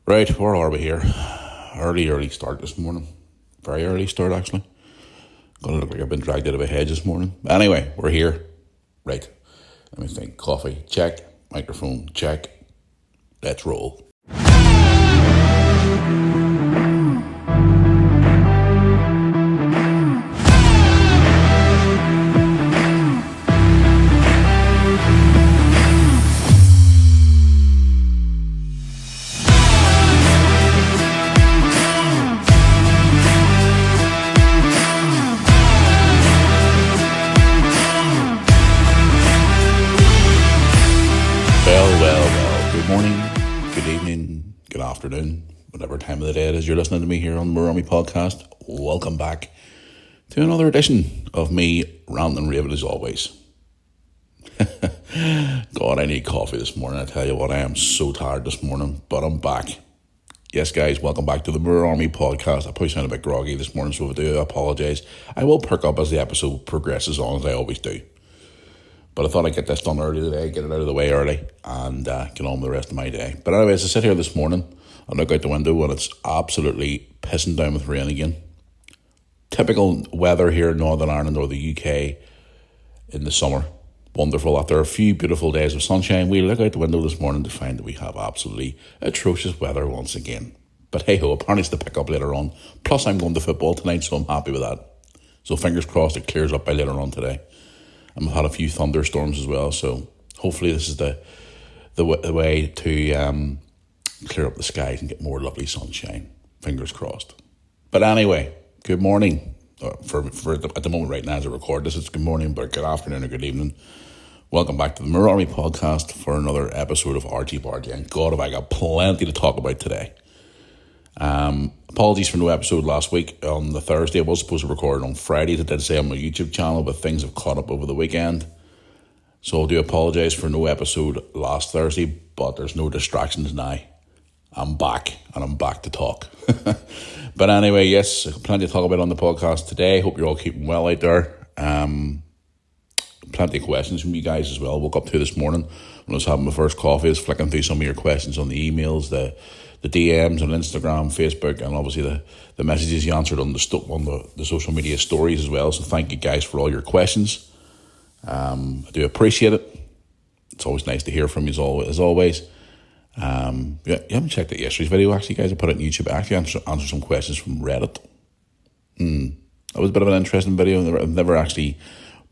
Right, where are we here? Early start this morning. Very early start, actually. Gonna look like I've been dragged out of a hedge this morning. Anyway, we're here. Right. Let me think. Coffee, check. Microphone, check. Let's roll. Well. Good morning, good evening, good afternoon, whatever time of the day it is you're listening to me here on the Murrummy Podcast. Welcome back to another edition of me ranting and raving as always. God, I need coffee this morning. I tell you what, I am so tired this morning, but I'm back. Yes, guys, welcome back to the Mirror Army Podcast. I probably sound a bit groggy this morning, so if I do, I apologise. I will perk up as the episode progresses on, as I always do. But I thought I'd get this done early today, get it out of the way early, and get on with the rest of my day. But anyways, I sit here this morning and look out the window and it's absolutely pissing down with rain again. Typical weather here in Northern Ireland or the UK in the summer. Wonderful. After a few beautiful days of sunshine, we look out the window this morning to find that we have absolutely atrocious weather once again. But hey ho, apparently it's to pick up later on. Plus I'm going to football tonight, so I'm happy with that. So fingers crossed it clears up by later on today. And we've had a few thunderstorms as well, so hopefully this is the way to clear up the skies and get more lovely sunshine. Fingers crossed. But anyway, good morning. At the moment right now as I record this, it's good morning, but good afternoon or good evening. Welcome back to the Mirror Army Podcast for another episode of Archie Bargy. And God, have I got plenty to talk about today. Apologies for no episode last week on the Thursday. I was supposed to record on Friday, as I did say on my YouTube channel, but things have caught up over the weekend. So I do apologise for no episode last Thursday, but there's no distractions now. I'm back, and I'm back to talk. But anyway, yes, plenty to talk about on the podcast today. Hope you're all keeping well out there. Plenty of questions from you guys as well. Woke up to this morning when I was having my first coffee. I was flicking through some of your questions on the emails, the DMs on Instagram, Facebook, and obviously the messages you answered on the social media stories as well. So thank you guys for all your questions. I do appreciate it. It's always nice to hear from you as always. You haven't checked out yesterday's video, actually, guys. I put it on YouTube. I actually answered some questions from Reddit. That was a bit of an interesting video. I've never actually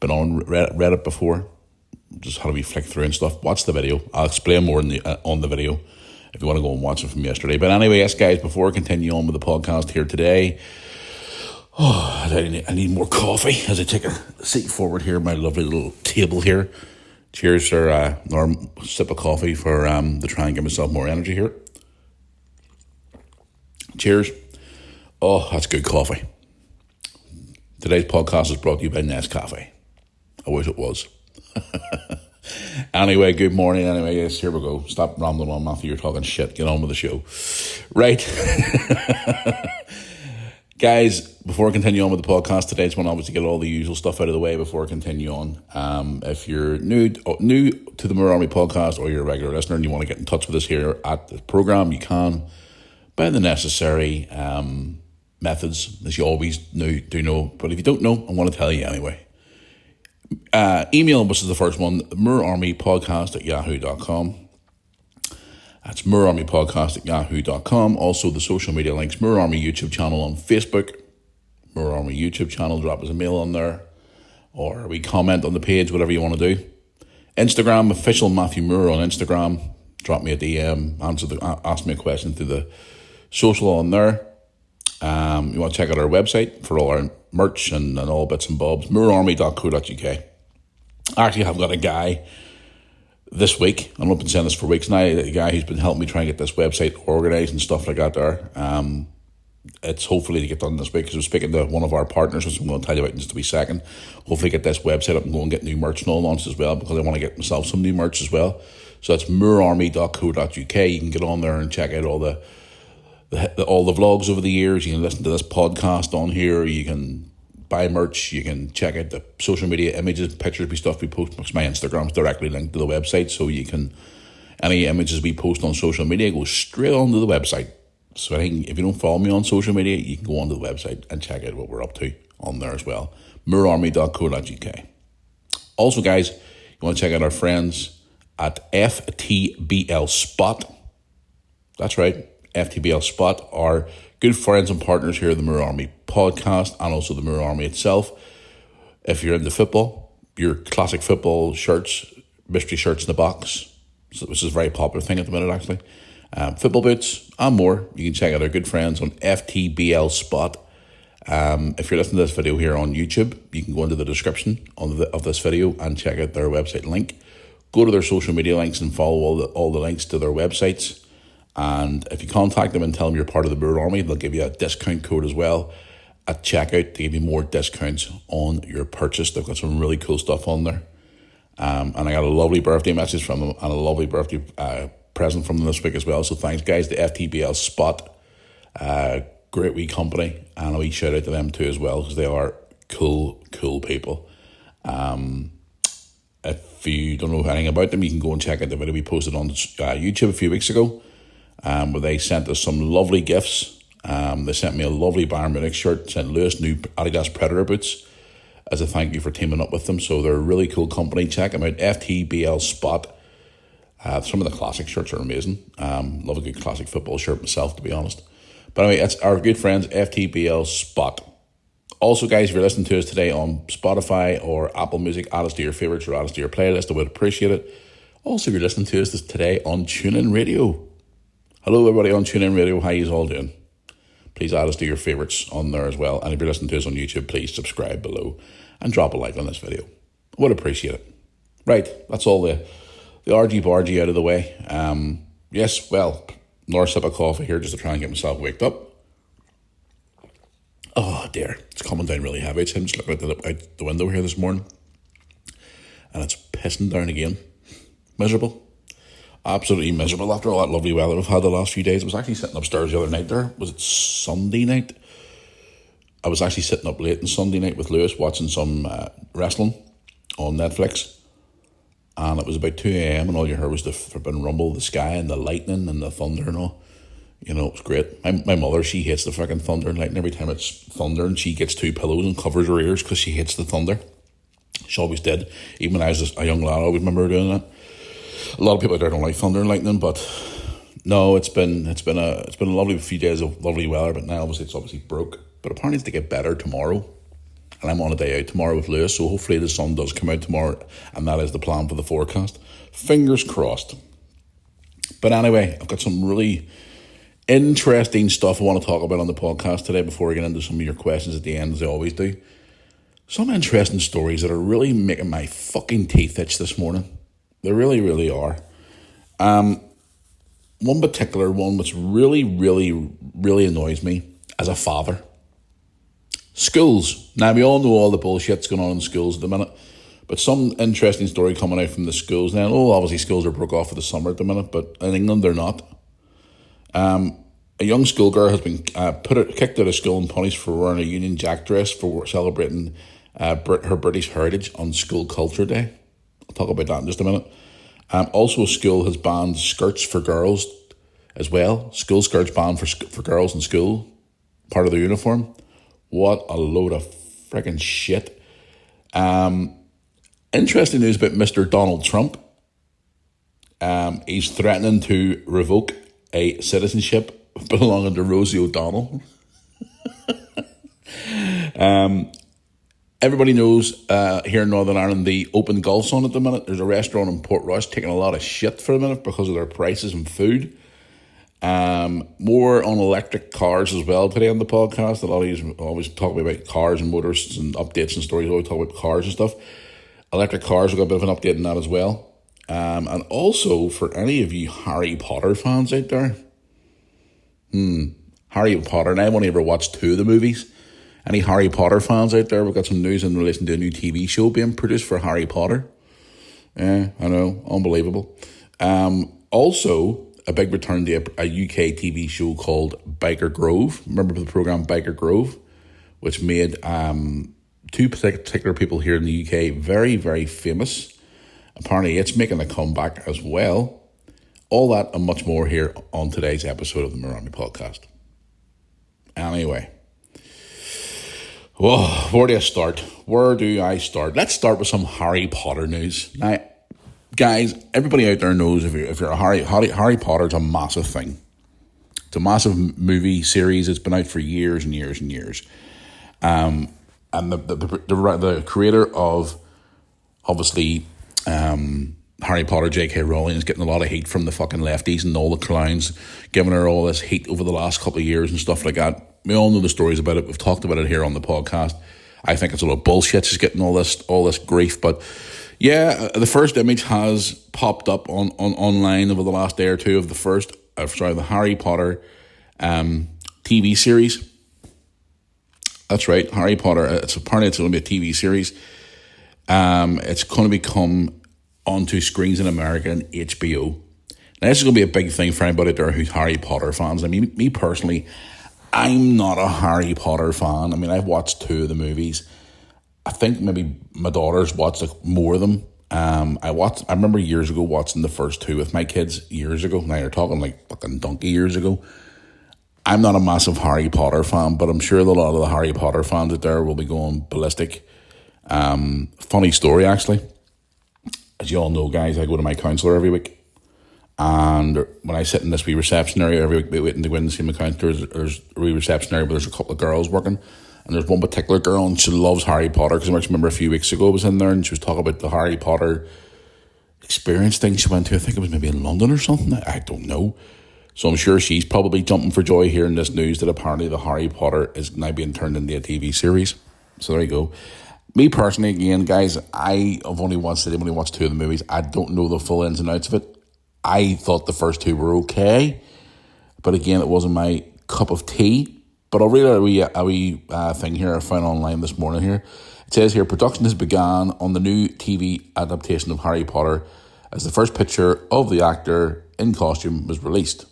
been on Reddit before. Just how do we flick through and stuff. Watch the video. I'll explain more on the video if you want to go and watch it from yesterday. But anyway, yes, guys, before I continue on with the podcast here today, I need more coffee as I take a seat forward here, my lovely little table here. Cheers for another sip of coffee for to try and give myself more energy here. Cheers. Oh, that's good coffee. Today's podcast is brought to you by Nescafe. I wish it was. Anyway, good morning. Anyway, yes, here we go. Stop rambling on, Matthew. You're talking shit. Get on with the show. Right. Guys, before I continue on with the podcast today, I just want to obviously get all the usual stuff out of the way before I continue on. If you're new to the Mirror Army Podcast or you're a regular listener and you want to get in touch with us here at the program, you can by the necessary methods, as you always do know. But if you don't know, I want to tell you anyway. Email, which is the first one, mirrorarmypodcast@yahoo.com. That's mirrorarmypodcast@yahoo.com. Also, the social media links, Mirror Army YouTube channel on Facebook, Mirror Army YouTube channel, drop us a mail on there, or we comment on the page, whatever you want to do. Instagram, official Matthew Moore on Instagram. Drop me a DM, ask me a question through the social on there. You want to check out our website for all our merch and all bits and bobs, mirrorarmy.co.uk. Actually, I've got a guy this week, I've been saying this for weeks now, a guy who's been helping me try and get this website organised and stuff like that there. It's hopefully to get done this week because I'm speaking to one of our partners, which I'm going to tell you about in just a wee second. Hopefully get this website up and go and get new merch and all launched as well, because I want to get myself some new merch as well. So that's mirrorarmy.co.uk. You can get on there and check out all the vlogs over the years. You can listen to this podcast on here. You can buy merch. You can check out the social media images, pictures, stuff we post, because my Instagram's directly linked to the website, so you can Any images we post on social media go straight onto the website. So if you don't follow me on social media, you can go onto the website and check out what we're up to on there as well. moorarmy.co.uk. Also, guys, you want to check out our friends at FTBL Spot. That's right, FTBL Spot are good friends and partners here at the Moore Army podcast and also the Moore Army itself. If you're into football, your classic football shirts, mystery shirts in the box, which is a very popular thing at the minute actually, football boots and more, you can check out our good friends on FTBL Spot. If you're listening to this video here on YouTube, you can go into the description of this video and check out their website link. Go to their social media links and follow all the links to their websites. And if you contact them and tell them you're part of the Moore Army, they'll give you a discount code as well at checkout to give you more discounts on your purchase. They've got some really cool stuff on there. And I got a lovely birthday message from them and a lovely birthday present from them this week as well. So thanks, guys, to FTBL Spot. Great wee company. And a wee shout out to them too as well, because they are cool people. If you don't know anything about them, you can go and check out the video we posted on YouTube a few weeks ago, where they sent us some lovely gifts. They sent me a lovely Bayern Munich shirt, sent Lewis new Adidas Predator boots as a thank you for teaming up with them. So they're a really cool company. Check them out, FTBL Spot. Some of the classic shirts are amazing. Love a good classic football shirt myself, to be honest. But anyway, it's our good friends, FTBL Spot. Also, guys, if you're listening to us today on Spotify or Apple Music, add us to your favourites or add us to your playlist. I would appreciate it. Also, if you're listening to us today on TuneIn Radio. Hello, everybody on TuneIn Radio. How you all doing? Please add us to your favourites on there as well. And if you're listening to us on YouTube, please subscribe below and drop a like on this video. I would appreciate it. Right, that's all the argy-bargy out of the way. Yes, well, another sip of coffee here just to try and get myself waked up. Oh dear, it's coming down really heavy. I'm just looking out the window here this morning, and it's pissing down again. Miserable. Absolutely miserable after all that lovely weather we've had the last few days. I was actually sitting upstairs the other night there. Was it Sunday night? I was actually sitting up late on Sunday night with Lewis watching some wrestling on Netflix. And it was about 2 a.m. and all you heard was the flipping rumble of the sky and the lightning and the thunder and all. You know, it was great. My mother, she hates the fucking thunder and lightning. Every time it's thunder, and she gets 2 pillows and covers her ears because she hates the thunder. She always did. Even when I was a young lad, I always remember her doing that. A lot of people out there don't like thunder and lightning, but no, it's been a lovely few days of lovely weather. But now obviously it's broke. But apparently it's to get better tomorrow. And I'm on a day out tomorrow with Lewis, so hopefully the sun does come out tomorrow, and that is the plan for the forecast. Fingers crossed. But anyway, I've got some really interesting stuff I want to talk about on the podcast today before we get into some of your questions at the end, as I always do. Some interesting stories that are really making my fucking teeth itch this morning. They really, really are. One particular one which really, really, really annoys me as a father. Schools. Now, we all know all the bullshit's going on in schools at the minute, but some interesting story coming out from the schools. Now, obviously schools are broke off for the summer at the minute, but in England they're not. A young schoolgirl has been kicked out of school and punished for wearing a Union Jack dress for celebrating her British heritage on School Culture Day. I'll talk about that in just a minute. Also, a school has banned skirts for girls as well. School skirts banned for girls in school, part of their uniform. What a load of freaking shit. Interesting news about Mr. Donald Trump. He's threatening to revoke a citizenship belonging to Rosie O'Donnell. Everybody knows here in Northern Ireland the open Gulf's on at the minute. There's a restaurant in Portrush taking a lot of shit for a minute because of their prices and food. More on electric cars as well today on the podcast. A lot of you always talk about cars and motors and updates and stories. Always talk about cars and stuff. Electric cars, we've got a bit of an update on that as well. And also for any of you Harry Potter fans out there, Harry Potter, and I only ever watched 2 of the movies. Any Harry Potter fans out there, we've got some news in relation to a new TV show being produced for Harry Potter. Yeah, I know, unbelievable. Also, a big return to a UK TV show called Biker Grove. Remember the programme Biker Grove, which made 2 particular people here in the UK very, very famous. Apparently, it's making a comeback as well. All that and much more here on today's episode of the Mirror Army Podcast. Anyway, well, where do I start? Let's start with some Harry Potter news. Now, guys, everybody out there knows if you're a Harry Potter's a massive thing. It's a massive movie series. It's been out for years and years and years. And the creator of, obviously, Harry Potter, J.K. Rowling, is getting a lot of heat from the fucking lefties and all the clowns, giving her all this heat over the last couple of years and stuff like that. We all know the stories about it. We've talked about it here on the podcast. I think it's a lot of bullshit. She's getting all this grief. But yeah, the first image has popped up online over the last day or two of the Harry Potter TV series. That's right, Harry Potter. Apparently it's going to be a TV series. It's going to become onto screens in America and HBO. Now, this is going to be a big thing for anybody there who's Harry Potter fans. I mean, me personally, I'm not a Harry Potter fan. I mean, I've watched 2 of the movies. I think maybe my daughter's watched more of them. I remember years ago watching the first 2 with my kids years ago. Now you're talking like fucking donkey years ago. I'm not a massive Harry Potter fan, but I'm sure that a lot of the Harry Potter fans out there will be going ballistic. Funny story, actually. As you all know, guys, I go to my counsellor every week. And when I sit in this wee reception area every week, waiting to go in and see my counsellor, there's a wee reception area where there's a couple of girls working. And there's one particular girl, and she loves Harry Potter, because I remember a few weeks ago I was in there, and she was talking about the Harry Potter experience thing she went to. I think it was maybe in London or something. I don't know. So I'm sure she's probably jumping for joy hearing this news that apparently the Harry Potter is now being turned into a TV series. So there you go. Me personally, again, guys, I've only watched 2 of the movies. I don't know the full ins and outs of it. I thought the first 2 were okay, but again, it wasn't my cup of tea. But I'll read a wee thing here I found online this morning here. It says here, production has begun on the new TV adaptation of Harry Potter as the first picture of the actor in costume was released.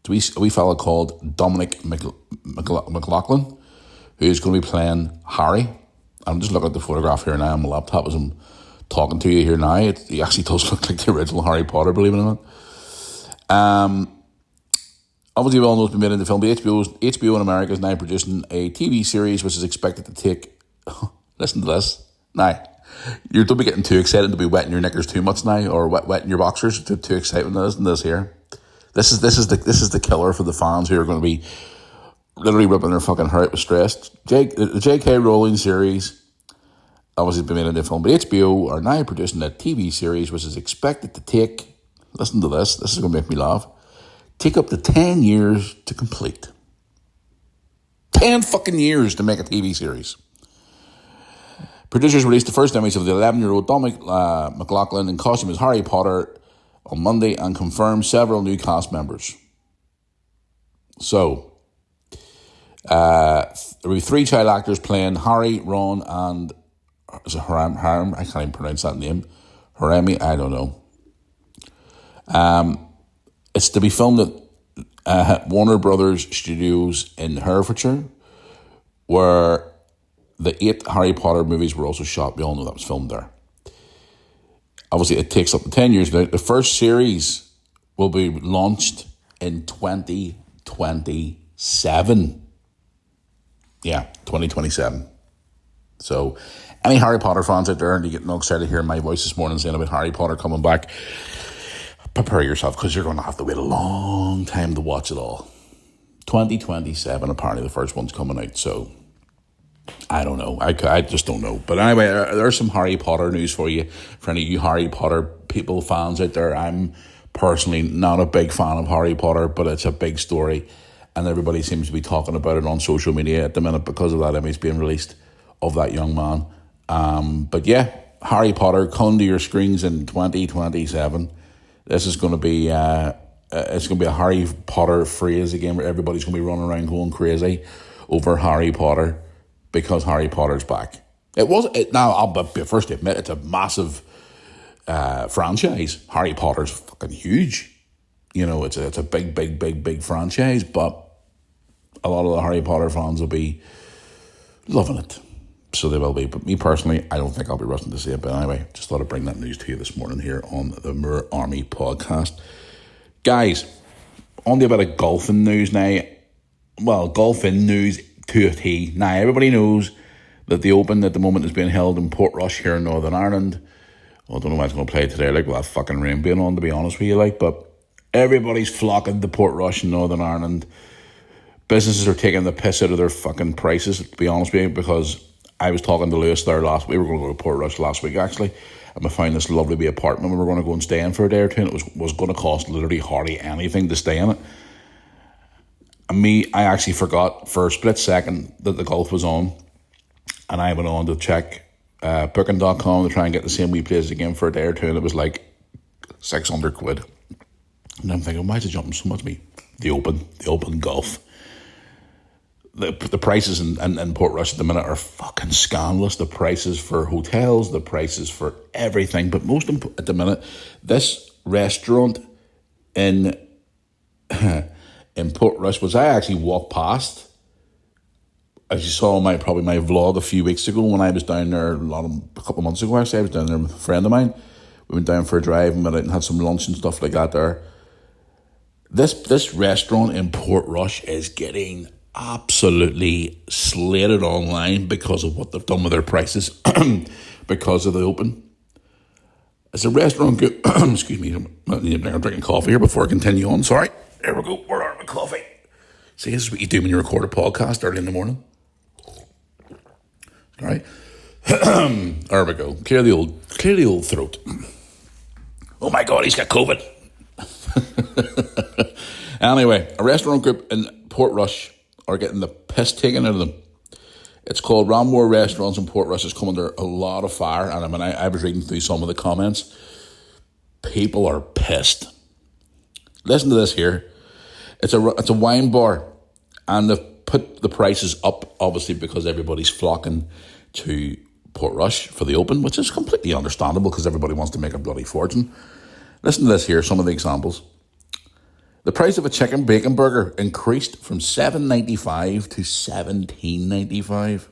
It's a wee fella called Dominic McLaughlin, who is going to be playing Harry. I'm just looking at the photograph here now on my laptop as I'm talking to you here now. He actually does look like the original Harry Potter, believe it or not. Obviously, we all know it's been made into film, but HBO in America is now producing a TV series which is expected to take... Listen to this. Now, you don't be getting too excited to be wetting your knickers too much now, or wetting your boxers too excited. Listen to this here. This is the killer for the fans who are going to be literally ripping their fucking hair out with stress. The J.K. Rowling series, obviously been made into film, but HBO are now producing a TV series which is expected to take, listen to this is going to make me laugh, take up to 10 years to complete. 10 fucking years to make a TV series. Producers released the first image of the 11-year-old Dominic McLaughlin in costume as Harry Potter on Monday and confirmed several new cast members. So, there will be 3 child actors playing Harry, Ron, and is it Harem? I can't even pronounce that name. Hermione, I don't know. It's to be filmed at Warner Brothers Studios in Herefordshire, where the 8 Harry Potter movies were also shot. We all know that was filmed there. Obviously, it takes up to 10 years. Now, the first series will be launched in 2027. Yeah, 2027. So, any Harry Potter fans out there, and you get no excited hearing my voice this morning saying about Harry Potter coming back, prepare yourself, because you're going to have to wait a long time to watch it all. 2027, apparently the first one's coming out, so I don't know. I just don't know. But anyway, there's some Harry Potter news for you. For any of you Harry Potter people, fans out there, I'm personally not a big fan of Harry Potter, but it's a big story, and everybody seems to be talking about it on social media at the minute because of that image being released of that young man. But yeah, Harry Potter coming to your screens in 2027. This is going to be it's going to be a Harry Potter phrase again, where everybody's going to be running around going crazy over Harry Potter because Harry Potter's back. Now I'll be first to admit it's a massive franchise. Harry Potter's fucking huge. You know, it's a big franchise, but a lot of the Harry Potter fans will be loving it. So they will be. But me personally, I don't think I'll be rushing to see it. But anyway, just thought I'd bring that news to you this morning here on the Mirror Army podcast. Guys, on to a bit of golfing news now. Well, golfing news to a T. Now, everybody knows that the Open at the moment is being held in Portrush here in Northern Ireland. Well, I don't know why it's going to play today, like, with that fucking rain being on, to be honest with you, like, but everybody's flocking to Portrush in Northern Ireland. Businesses are taking the piss out of their fucking prices, to be honest with you, because I was talking to Lewis there last week. We were going to go to Portrush last week, actually, and we found this lovely wee apartment we were going to go and stay in for a day or two, and it was going to cost literally hardly anything to stay in it. And I actually forgot for a split second that the golf was on, and I went on to check booking.com to try and get the same wee place again for a day or two, and it was like 600 quid. And I'm thinking, why is it jumping so much? The open golf. The prices in Portrush at the minute are fucking scandalous. The prices for hotels, the prices for everything. But most at the minute, this restaurant in Portrush, which I actually walked past, as you saw my vlog a few weeks ago when I was down there, a couple of months ago actually, I was down there with a friend of mine. We went down for a drive and went out and had some lunch and stuff like that there. This restaurant in Portrush is getting absolutely slated online because of what they've done with their prices, because of the Open. It's a restaurant, excuse me, I'm drinking coffee here before I continue on, sorry. There we go, where are my coffee? See, this is what you do when you record a podcast early in the morning. All right, there we go. Clear the old throat. Oh my God, he's got COVID. Anyway, a restaurant group in Portrush are getting the piss taken out of them. It's called Rammore Restaurants in Portrush. It's come under a lot of fire, and I was reading through some of the comments. People are pissed. Listen to this here. It's a wine bar, and they've put the prices up, obviously, because everybody's flocking to Portrush for the Open, which is completely understandable because everybody wants to make a bloody fortune. Listen to this here, some of the examples. The price of a chicken bacon burger increased from $7.95 to $17.95,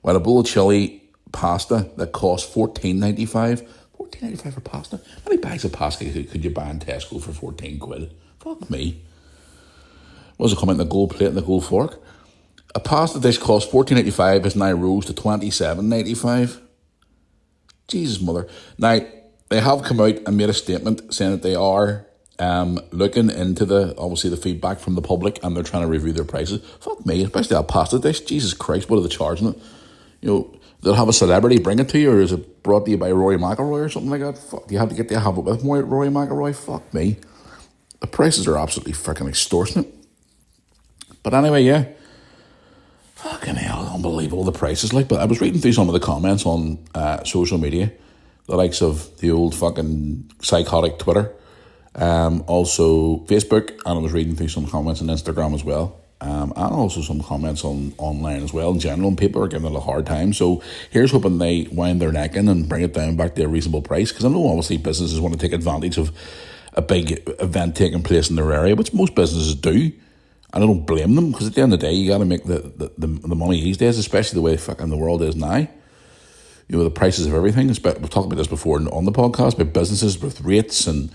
while a bowl of chili pasta that cost $14.95. $14.95 for pasta? How many bags of pasta could you buy in Tesco for 14 quid? Fuck me. What does it come in the gold plate and the gold fork? A pasta dish cost $14.85 has now rose to $27.95. Jesus, mother. Now, they have come out and made a statement saying that they are looking into the feedback from the public, and they're trying to review their prices. Fuck me, especially that pasta dish. Jesus Christ, what are they charging it? You know, they'll have a celebrity bring it to you, or is it brought to you by Rory McIlroy or something like that? Fuck, you have to get to have it with Rory McIlroy? Fuck me. The prices are absolutely freaking extortionate. But anyway, yeah. Fucking hell, unbelievable the prices like. But I was reading through some of the comments on social media, the likes of the old fucking psychotic Twitter, also Facebook, and I was reading through some comments on Instagram as well, and also some comments online as well in general, and people are giving it a hard time. So here's hoping they wind their neck in and bring it down back to a reasonable price, because I know obviously businesses want to take advantage of a big event taking place in their area, which most businesses do. And I don't blame them, because at the end of the day, you got to make the money these days, especially the way fucking the world is now. You know, the prices of everything. We've talked about this before on the podcast, about businesses with rates and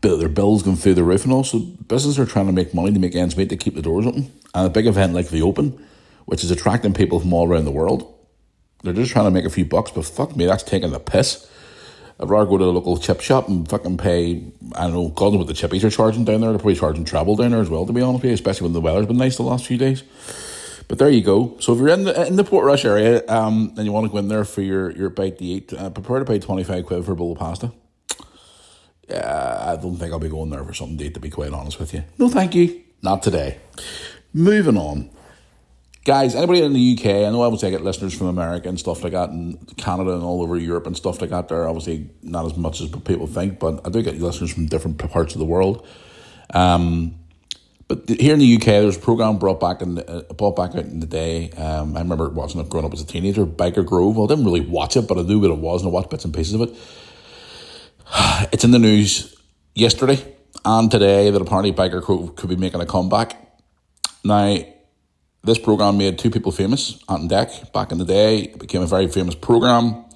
their bills going through the roof, and also businesses are trying to make money to make ends meet to keep the doors open. And a big event like the Open, which is attracting people from all around the world, they're just trying to make a few bucks, but fuck me, that's taking the piss. I'd rather go to the local chip shop and fucking pay, I don't know, God knows what the chippies are charging down there. They're probably charging travel down there as well, to be honest with you, especially when the weather's been nice the last few days. But there you go. So if you're in the Portrush area and you want to go in there for your bite to eat, prepare to pay 25 quid for a bowl of pasta. Yeah, I don't think I'll be going there for something to eat, to be quite honest with you. No, thank you. Not today. Moving on. Guys, anybody in the UK, I know obviously I get listeners from America and stuff like that, and Canada and all over Europe and stuff like that. They're obviously not as much as people think, but I do get listeners from different parts of the world. But here in the UK, there's a program brought back out in the day. I remember watching it growing up as a teenager, Byker Grove. Well, I didn't really watch it, but I knew what it was, and I watched bits and pieces of it. It's in the news yesterday and today that apparently Byker Grove could be making a comeback. Now, this program made two people famous. Ant and Dec, back in the day, it became a very famous program.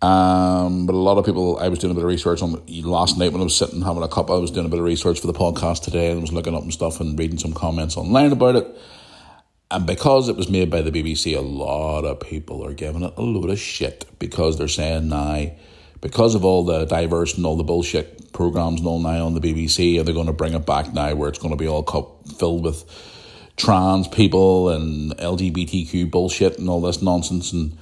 But a lot of people, I was doing a bit of research on last night when I was sitting having a cup. I was doing a bit of research for the podcast today and was looking up and stuff and reading some comments online about it. And because it was made by the BBC, a lot of people are giving it a load of shit because they're saying now, because of all the diverse and all the bullshit programmes and all now on the BBC, are they going to bring it back now where it's going to be all filled with trans people and LGBTQ bullshit and all this nonsense? And,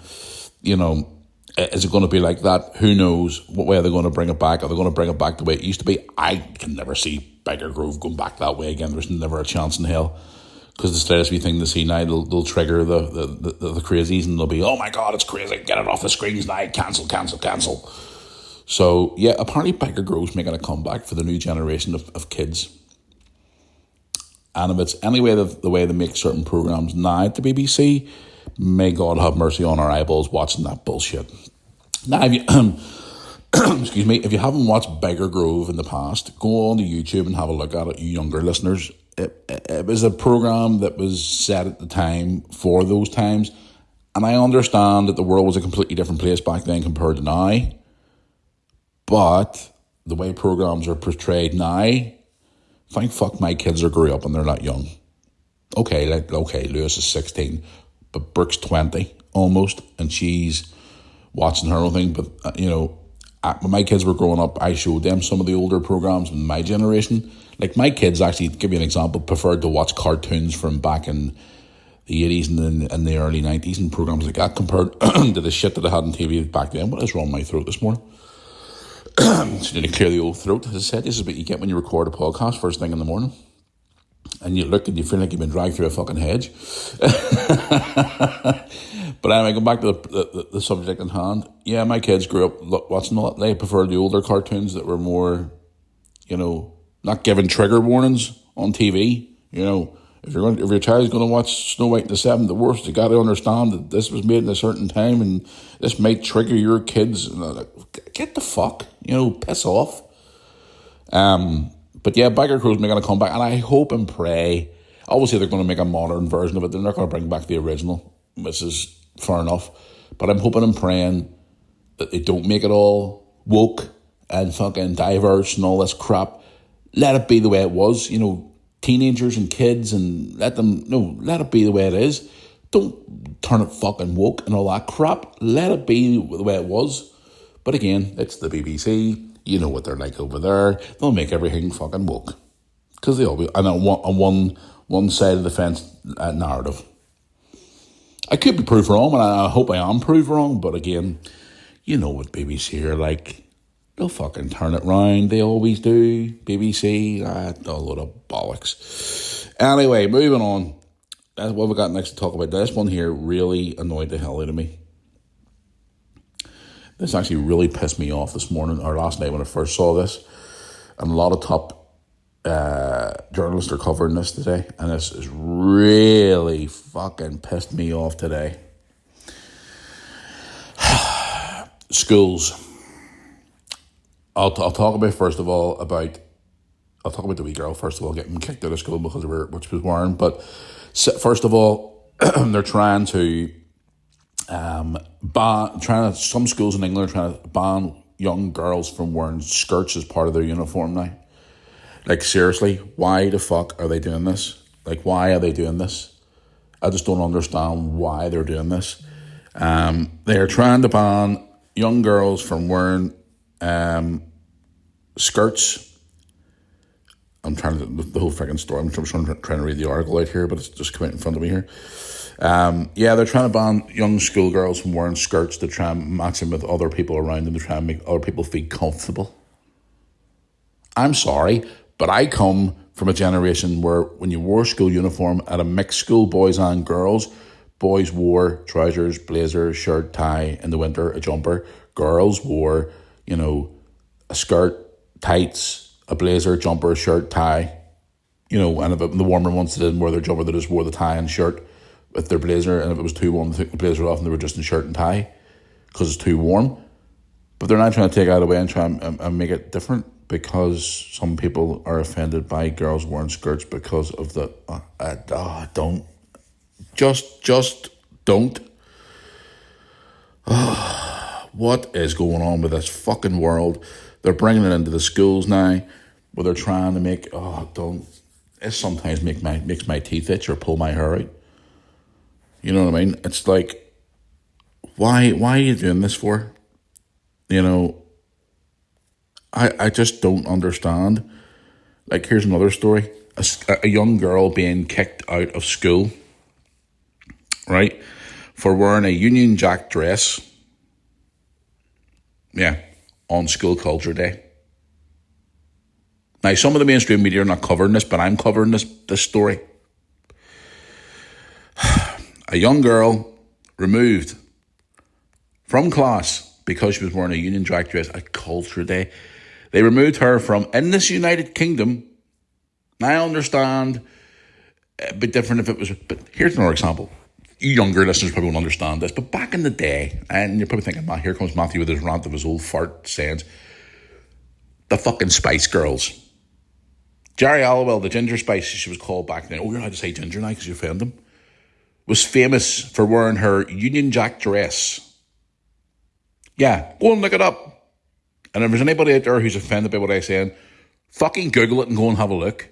you know, is it going to be like that? Who knows? What way are they going to bring it back? Are they going to bring it back the way it used to be? I can never see Beggar Grove going back that way again. There's never a chance in hell. Because the slightest wee thing they see now, they'll trigger the crazies and they'll be, oh my God, it's crazy, get it off the screens now, cancel. So, yeah, apparently Beggar Grove's making a comeback for the new generation of kids. And if it's any way the way they make certain programmes now at the BBC, may God have mercy on our eyeballs watching that bullshit. Now, if you, excuse me, if you haven't watched Beggar Grove in the past, go on to YouTube and have a look at it, you younger listeners. It was a programme that was set at the time for those times. And I understand that the world was a completely different place back then compared to now. But the way programmes are portrayed now, thank fuck my kids are grew up and they're not young. Okay, Lewis is 16, but Brooke's 20 almost, and she's watching her own thing. But, when my kids were growing up, I showed them some of the older programmes in my generation. Like, my kids, actually, to give you an example, preferred to watch cartoons from back in the 80s and the early 90s and programmes like that compared to the shit that I had on TV back then. What is wrong with my throat this morning? Just need to clear the old throat. As I said, this is what you get when you record a podcast first thing in the morning. And you look and you feel like you've been dragged through a fucking hedge. But anyway, going back to the subject at hand. Yeah, my kids grew up watching a lot. They preferred the older cartoons that were more, not giving trigger warnings on TV. If your child's going to watch Snow White and the Seven Dwarfs, you got to understand that this was made at a certain time and this might trigger your kids. Get the fuck, piss off. But yeah, Beggar Grove's making a comeback, and I hope and pray. Obviously, they're going to make a modern version of it. They're not going to bring back the original, which is fair enough. But I'm hoping and praying that they don't make it all woke and fucking diverse and all this crap. Let it be the way it was, teenagers and kids, and let it be the way it is. Don't turn it fucking woke and all that crap. Let it be the way it was. But again, it's the BBC. You know what they're like over there. They'll make everything fucking woke. Because they always, and on one side of the fence narrative. I could be proved wrong, and I hope I am proved wrong, but again, you know what BBC are like. They'll fucking turn it round. They always do. BBC, a load of bollocks. Anyway, moving on. That's what we got next to talk about. This one here really annoyed the hell out of me. This actually really pissed me off this morning, or last night when I first saw this. And a lot of top journalists are covering this today. And this has really fucking pissed me off today. Schools. I'll talk about, first of all, I'll talk about the wee girl, first of all, getting kicked out of school because of what she was wearing. But first of all, they're trying to some schools in England are trying to ban young girls from wearing skirts as part of their uniform now. Like, seriously, why the fuck are they doing this? Like, why are they doing this? I just don't understand why they're doing this. They're trying to ban young girls from wearing skirts. I'm trying to, the whole freaking story, I'm trying to read the article out here, but it's just come out in front of me here. They're trying to ban young schoolgirls from wearing skirts to try and match them with other people around them, to try and make other people feel comfortable. I'm sorry, but I come from a generation where when you wore school uniform at a mixed school, boys and girls, boys wore trousers, blazer, shirt, tie, in the winter, a jumper. Girls wore, a skirt, tights, a blazer, jumper, shirt, tie. And if the warmer ones, they didn't wear their jumper, they just wore the tie and shirt with their blazer, and if it was too warm, they took the blazer off and they were just in shirt and tie because it's too warm. But they're not trying to take that away and try and make it different because some people are offended by girls wearing skirts because of the... don't. Just don't. What is going on with this fucking world? They're bringing it into the schools now, where they're trying to make, it sometimes makes my teeth itch or pull my hair out. You know what I mean? It's like, why are you doing this for? You know, I just don't understand. Like, here's another story. A young girl being kicked out of school, right, for wearing a Union Jack dress, on School Culture Day. Now, some of the mainstream media are not covering this, but I'm covering this story. A young girl removed from class because she was wearing a Union Jack dress at Culture Day. They removed her from, in this United Kingdom. Now, I understand it'd be different if it was, but here's another example. You younger listeners probably won't understand this, but back in the day, and you're probably thinking, here comes Matthew with his rant of his old fart sayings, the fucking Spice Girls. Jerry Halliwell, the Ginger Spice, she was called back then. Oh, you're allowed to say ginger now because you offend them. Was famous for wearing her Union Jack dress. Yeah, go and look it up. And if there's anybody out there who's offended by what I'm saying, fucking Google it and go and have a look.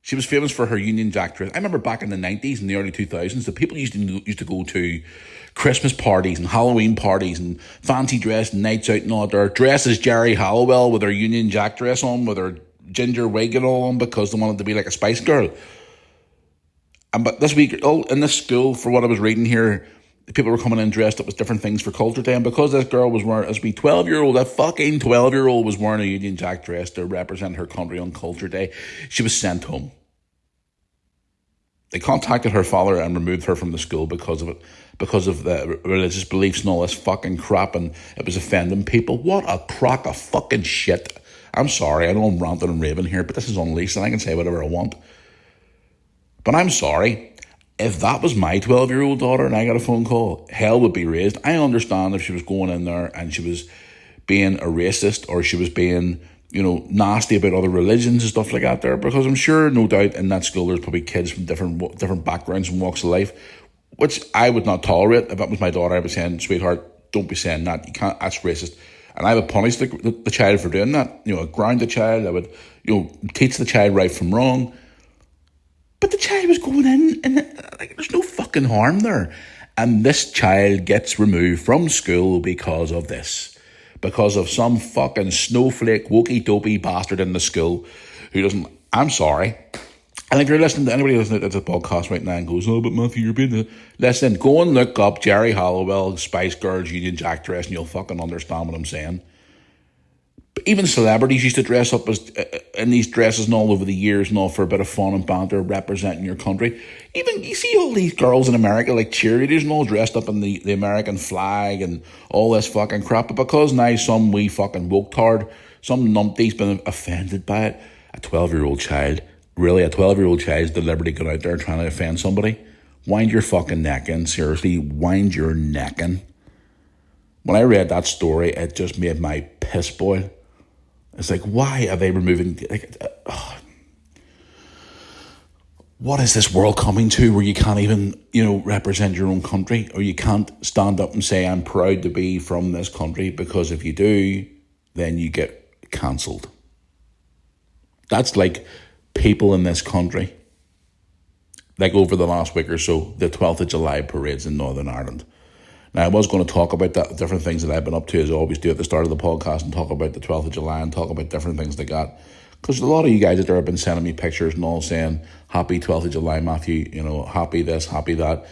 She was famous for her Union Jack dress. I remember back in the 90s and the early 2000s, the people used to go to Christmas parties and Halloween parties and fancy dress and nights out and all that. Dressed as Jerry Halliwell with her Union Jack dress on, with her ginger wig and all on, because they wanted to be like a Spice Girl. But this week, in this school, for what I was reading here, people were coming in dressed up as different things for Culture Day. And because this girl was wearing, as a 12-year-old, a fucking 12-year-old was wearing a Union Jack dress to represent her country on Culture Day, she was sent home. They contacted her father and removed her from the school because of it, because of the religious beliefs and all this fucking crap, and it was offending people. What a crock of fucking shit. I'm sorry, I know I'm ranting and raving here, but this is Unleashed and I can say whatever I want. But I'm sorry, if that was my 12-year-old daughter and I got a phone call, hell would be raised. I understand if she was going in there and she was being a racist or she was being, nasty about other religions and stuff like that there, because I'm sure, no doubt, in that school there's probably kids from different backgrounds and walks of life, which I would not tolerate. If that was my daughter, I would say, sweetheart, don't be saying that. You can't, that's racist. And I would punish the child for doing that. Ground the child. I would, teach the child right from wrong. But the child was going in, and there's no fucking harm there. And this child gets removed from school because of this. Because of some fucking snowflake, wokey-dopey bastard in the school who doesn't... I'm sorry. And if you're listening to anybody listening to the podcast right now and goes, oh, but Matthew, you're being... Listen, go and look up Jerry Halliwell, Spice Girls, Union Jack dress, and you'll fucking understand what I'm saying. Even celebrities used to dress up as in these dresses and all over the years and all for a bit of fun and banter representing your country. Even you see all these girls in America like cheerleaders and all dressed up in the American flag and all this fucking crap. But because now some wee fucking woke-tard, some numpty's been offended by it, a 12-year-old child, really a 12-year-old child's deliberately got out there trying to offend somebody. Wind your fucking neck in. Seriously, wind your neck in. When I read that story, it just made my piss boil. It's like, why are they removing... what is this world coming to where you can't even, represent your own country, or you can't stand up and say, I'm proud to be from this country, because if you do, then you get cancelled. That's like people in this country, like over the last week or so, the 12th of July parades in Northern Ireland. Now, I was going to talk about that, different things that I've been up to, as I always do at the start of the podcast, and talk about the 12th of July and talk about different things like that. Because a lot of you guys out there have been sending me pictures and all saying, happy 12th of July, Matthew, happy this, happy that.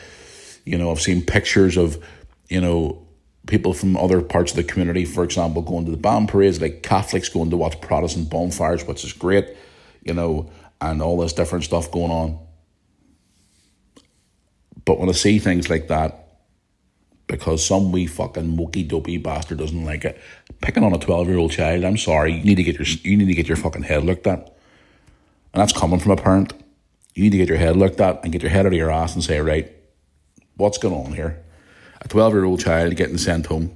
I've seen pictures of, people from other parts of the community, for example, going to the band parades, like Catholics going to watch Protestant bonfires, which is great, and all this different stuff going on. But when I see things like that, because some wee fucking wokey-dopey bastard doesn't like it, picking on a 12-year-old child, I'm sorry, you need to get your fucking head looked at. And that's coming from a parent. You need to get your head looked at and get your head out of your ass and say, right, what's going on here? A 12-year-old child getting sent home,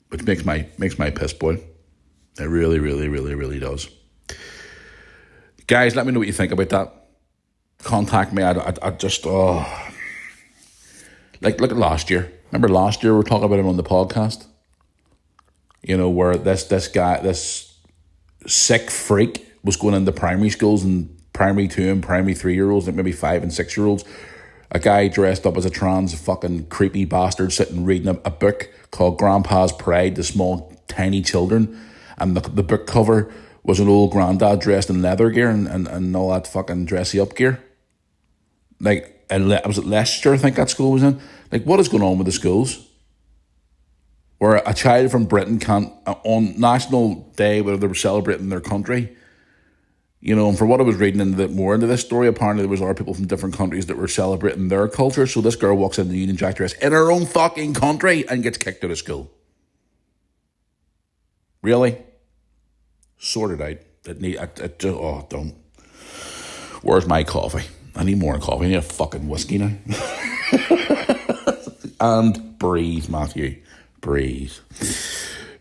which makes my piss boil. It really, really, really, really does. Guys, let me know what you think about that. Contact me. I just, like, look at last year. Remember last year we were talking about him on the podcast? You know, where this guy, this sick freak was going into primary schools and primary 2 and primary 3-year-olds, like maybe 5 and 6-year-olds. A guy dressed up as a trans fucking creepy bastard sitting reading a book called Grandpa's Pride to small tiny children. And the book cover was an old granddad dressed in leather gear and all that fucking dressy up gear. Like, and was it Leicester, I think that school was in? Like, what is going on with the schools? Where a child from Britain can't, on National Day where they were celebrating their country, you know, and for what I was reading more into this story, apparently there was other people from different countries that were celebrating their culture. So this girl walks into the Union Jack dress in her own fucking country and gets kicked out of school. Really? Sort it out. Don't. Where's my coffee? I need more coffee. I need a fucking whiskey now. And breathe, Matthew. Breathe.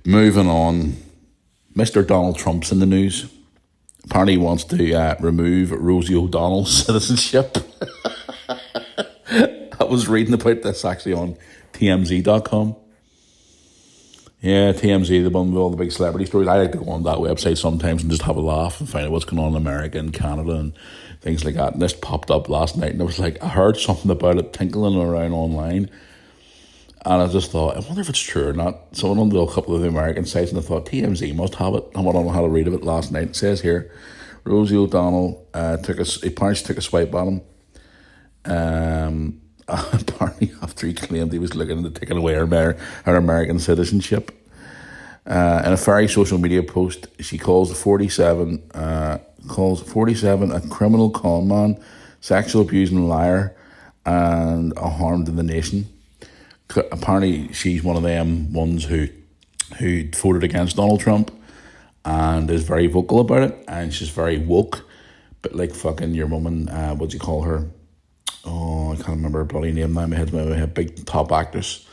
Moving on. Mr. Donald Trump's in the news. Apparently he wants to remove Rosie O'Donnell's citizenship. I was reading about this actually on TMZ.com. Yeah, TMZ, the one with all the big celebrity stories. I like to go on that website sometimes and just have a laugh and find out what's going on in America and Canada and things like that. And this popped up last night and I was like, I heard something about it tinkling around online. And I just thought, I wonder if it's true or not. So I went on to a couple of the American sites and I thought, TMZ must have it. I went on and had a read of it last night. It says here, Rosie O'Donnell took a swipe at him. Apparently after he claimed he was looking into taking away her American citizenship. In a very social media post, she calls 47 a criminal con man, sexual abusing liar, and a harm to the nation. Apparently she's one of them ones who voted against Donald Trump and is very vocal about it, and she's very woke, but like fucking your woman, what do you call her? Oh, I can't remember her bloody name now. My head's my head. Big top actress.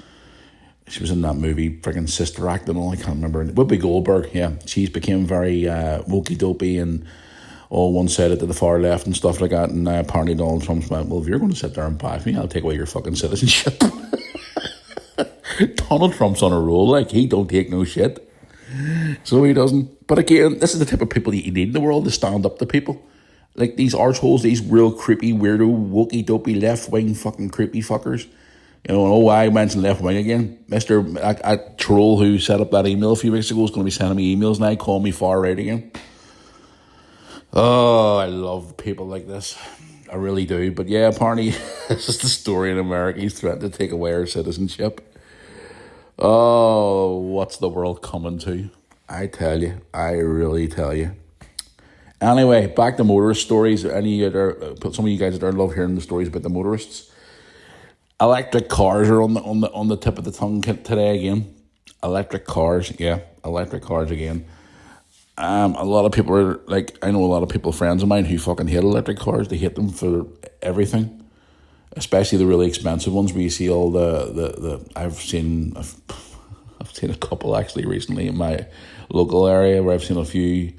She was in that movie, freaking Sister Act and all. I can't remember. Whoopi Goldberg, yeah. She's became very wokey dopey and all one-sided to the far left and stuff like that. And now apparently Donald Trump's went, well, if you're going to sit there and bash me, I'll take away your fucking citizenship. Donald Trump's on a roll, like, he don't take no shit. So he doesn't. But again, this is the type of people you need in the world to stand up to people. Like these arseholes, these real creepy, weirdo, wokey, dopey, left-wing fucking creepy fuckers. You know, and I mentioned left-wing again. A troll who set up that email a few weeks ago is going to be sending me emails now, calling me far-right again. Oh, I love people like this. I really do. But yeah, apparently, it's just a story in America. He's threatened to take away our citizenship. Oh, what's the world coming to? I tell you. I really tell you. Anyway, back to motorist stories. Some of you guys that love hearing the stories about the motorists. Electric cars are on the tip of the tongue today again. Electric cars, yeah, electric cars again. A lot of people are like, I know a lot of people, friends of mine, who fucking hate electric cars. They hate them for everything, especially the really expensive ones. Where you see all I've seen a couple actually recently in my local area where I've seen a few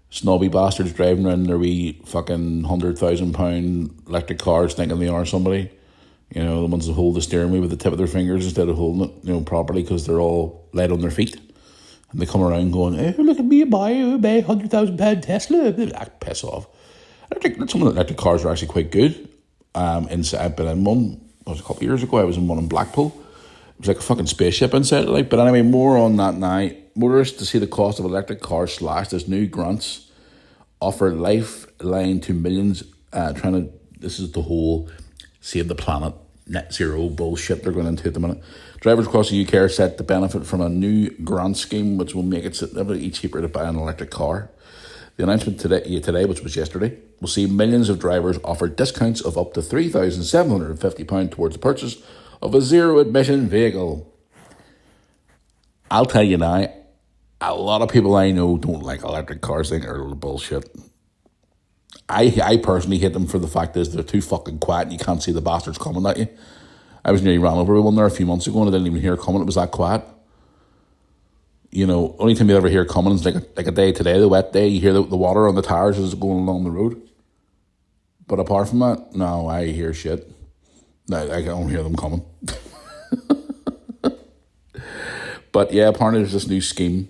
snobby bastards driving around their wee fucking £100,000 electric cars thinking they are somebody. You know, the ones that hold the steering wheel with the tip of their fingers instead of holding it, you know, properly because they're all light on their feet. And they come around going, hey, look at me, buy £100,000 Tesla. Piss off. Some of the electric cars are actually quite good. I've been in one, it was a couple of years ago, I was in one in Blackpool. It was like a fucking spaceship inside, like. But anyway, more on that now. Motorists to see the cost of electric cars slashed as new grants offer lifeline to millions this is the whole save the planet, net zero bullshit they're going into at the minute. Drivers across the UK are set to benefit from a new grant scheme which will make it significantly cheaper to buy an electric car. The announcement today, which was yesterday, will see millions of drivers offered discounts of up to £3,750 towards the purchase of a zero-emission vehicle. I'll tell you now, a lot of people I know don't like electric cars. Think they're bullshit. I personally hate them for the fact is they're too fucking quiet and you can't see the bastards coming at you. I was nearly ran over with one there a few months ago and I didn't even hear it coming. It was that quiet. You know, only time you ever hear it coming is like a day today, the wet day. You hear the water on the tires as it's going along the road. But apart from that, no, I hear shit. I don't hear them coming. But yeah, apparently there's this new scheme.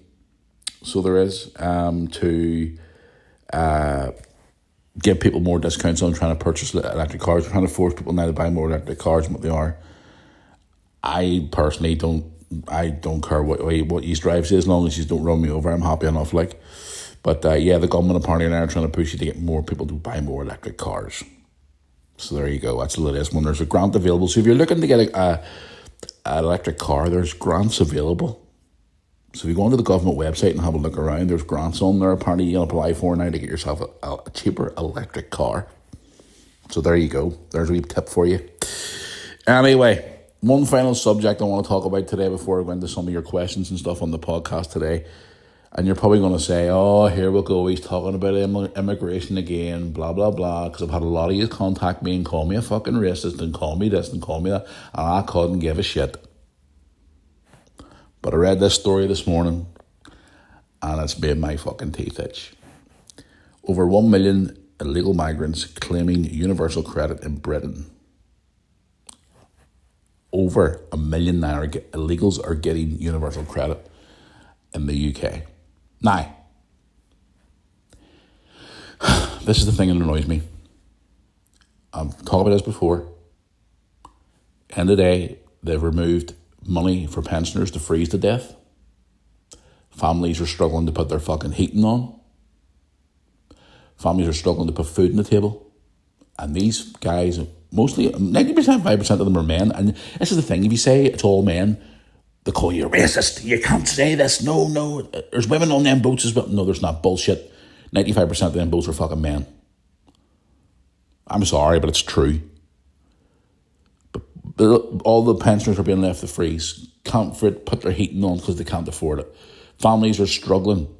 So there is to give people more discounts on trying to purchase electric cars. We're trying to force people now to buy more electric cars than what they are. I personally don't care what you drive as long as you don't run me over. I'm happy enough. But yeah, the government apparently are trying to push you to get more people to buy more electric cars. So there you go. That's the latest one. There's a grant available. So if you're looking to get an electric car, there's grants available. So if you go onto the government website and have a look around, there's grants on there. Apparently you can apply for now to get yourself a cheaper electric car. So there you go. There's a wee tip for you. Anyway, one final subject I want to talk about today before I go into some of your questions and stuff on the podcast today. And you're probably going to say, oh, here we go, he's talking about immigration again, blah, blah, blah. Because I've had a lot of you contact me and call me a fucking racist and call me this and call me that. And I couldn't give a shit. But I read this story this morning and it's made my fucking teeth itch. Over 1 million illegal migrants claiming universal credit in Britain. Over $1 million illegals are getting universal credit in the UK. Now, this is the thing that annoys me. I've talked about this before. End of the day, they've removed money for pensioners to freeze to death. Families are struggling to put their fucking heating on. Families are struggling to put food on the table. And these guys, mostly 90%, 5% of them are men. And this is the thing, if you say it's all men, they call you a racist. You can't say this. No. There's women on them boats as well. No, there's not. Bullshit. 95% of them boats are fucking men. I'm sorry, but it's true. But all the pensioners are being left to freeze. Can't put their heating on because they can't afford it. Families are struggling.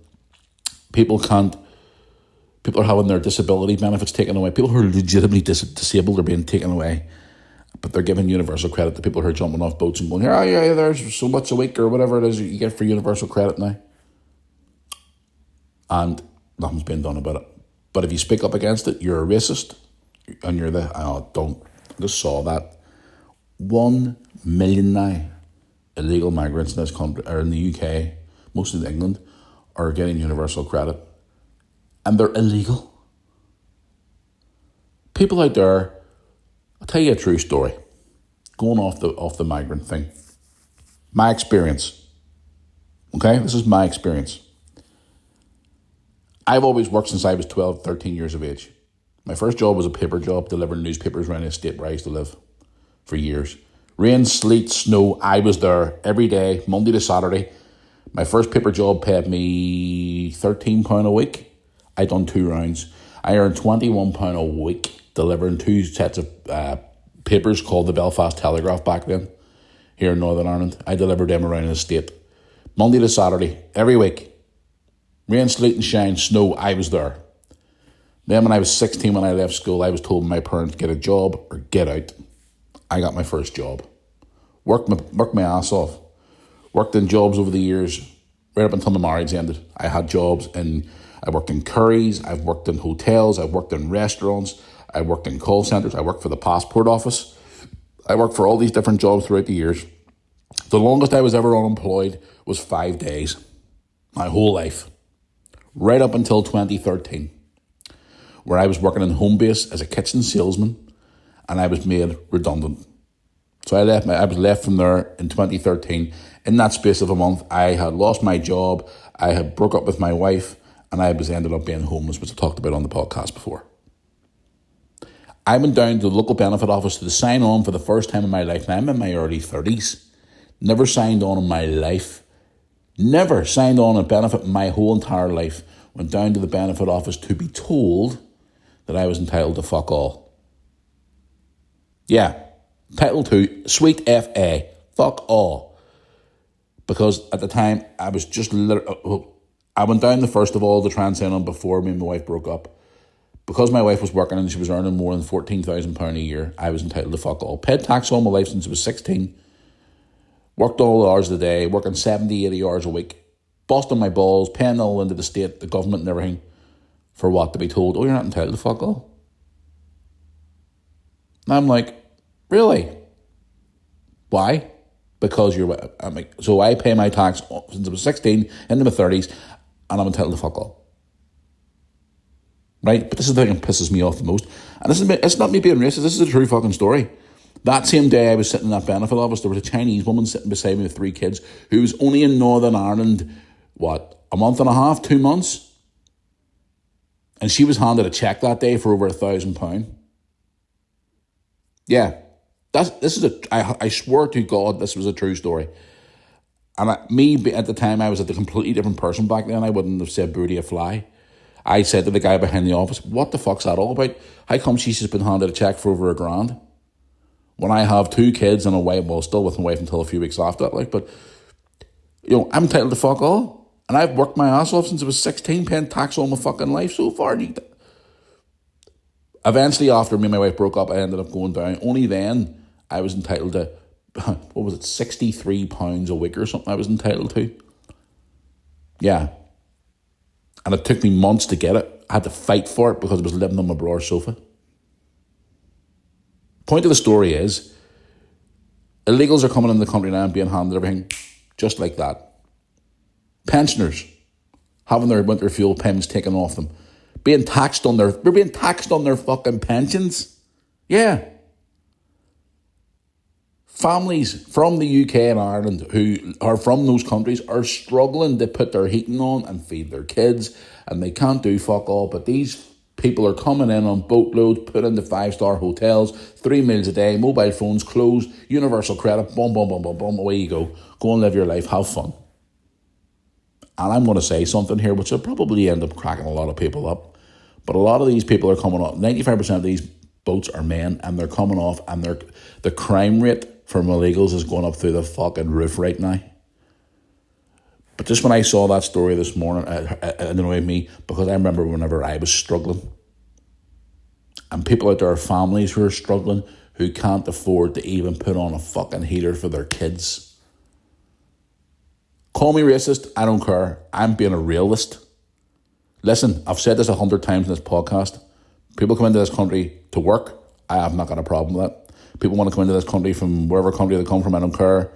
People are having their disability benefits taken away. People who are legitimately disabled are being taken away. But they're giving universal credit to people who are jumping off boats and going, oh yeah, there's so much a week or whatever it is you get for universal credit now. And nothing's being done about it. But if you speak up against it, you're a racist. And you're I just saw that. 1 million now illegal migrants in this country, or in the UK, mostly in England, are getting universal credit. And they're illegal. People out there, I'll tell you a true story. Going off the migrant thing. My experience. Okay? This is my experience. I've always worked since I was 12, 13 years of age. My first job was a paper job, delivering newspapers around the estate where I used to live for years. Rain, sleet, snow, I was there every day, Monday to Saturday. My first paper job paid me £13 a week. I done 2 rounds. I earned £21 a week delivering 2 sets of papers called the Belfast Telegraph back then, here in Northern Ireland. I delivered them around the state. Monday to Saturday, every week. Rain, sleet and shine, snow, I was there. Then when I was 16, when I left school, I was told by my parents, get a job or get out. I got my first job. Worked my ass off. Worked in jobs over the years, right up until my marriage ended. I had jobs I worked in Curry's, I've worked in hotels, I've worked in restaurants, I worked in call centres, I worked for the passport office. I worked for all these different jobs throughout the years. The longest I was ever unemployed was 5 days. My whole life. Right up until 2013, where I was working in Homebase as a kitchen salesman and I was made redundant. So I was left from there in 2013. In that space of a month, I had lost my job, I had broke up with my wife, and I ended up being homeless, which I talked about on the podcast before. I went down to the local benefit office to sign on for the first time in my life. Now, I'm in my early 30s. Never signed on in my life. Never signed on a benefit in my whole entire life. Went down to the benefit office to be told that I was entitled to fuck all. Yeah, Title 2, sweet F.A., fuck all. Because at the time, I was just I went down first of all to try and sign on before me and my wife broke up. Because my wife was working and she was earning more than £14,000 a year, I was entitled to fuck all. Paid tax all my life since I was 16. Worked all the hours of the day, working 70, 80 hours a week. Busting my balls, paying all into the state, the government and everything. For what? To be told, oh, you're not entitled to fuck all. And I'm like, really? Why? because so I pay my tax since I was 16, into my 30s, and I'm entitled to fuck all. Right? But this is the thing that pisses me off the most. And it's not me being racist, this is a true fucking story. That same day I was sitting in that benefit office, there was a Chinese woman sitting beside me with 3 kids who was only in Northern Ireland, a month and a half, 2 months? And she was handed a cheque that day for over £1,000. Yeah. I swear to God, this was a true story. And at the time, I was a completely different person back then. I wouldn't have said booty a fly. I said to the guy behind the office, what the fuck's that all about? How come she's just been handed a cheque for over £1,000? When I have 2 kids and a wife, well, still with my wife until a few weeks after that, but, I'm entitled to fuck all. And I've worked my ass off since I was 16, paying tax all my fucking life so far. Eventually, after me and my wife broke up, I ended up going down. Only then, I was entitled to, £63 a week or something I was entitled to. Yeah. And it took me months to get it. I had to fight for it because I was living on my brother's sofa. Point of the story is, illegals are coming into the country now and being handed everything just like that. Pensioners having their winter fuel payments taken off them. We're being taxed on their fucking pensions. Yeah. Families from the UK and Ireland who are from those countries are struggling to put their heating on and feed their kids, and they can't do fuck all, but these people are coming in on boatloads, put into 5-star hotels, 3 meals a day, mobile phones, clothes, universal credit, boom, boom, boom, boom, boom, away you go. Go and live your life, have fun. And I'm going to say something here which will probably end up cracking a lot of people up. But a lot of these people are coming off, 95% of these boats are men, and they're coming off, and the crime rate from illegals is going up through the fucking roof right now. But just when I saw that story this morning, it annoyed me because I remember whenever I was struggling. And people out there are families who are struggling, who can't afford to even put on a fucking heater for their kids. Call me racist, I don't care. I'm being a realist. Listen, I've said this 100 times in this podcast. People come into this country to work. I have not got a problem with that. People want to come into this country from wherever country they come from. I don't care.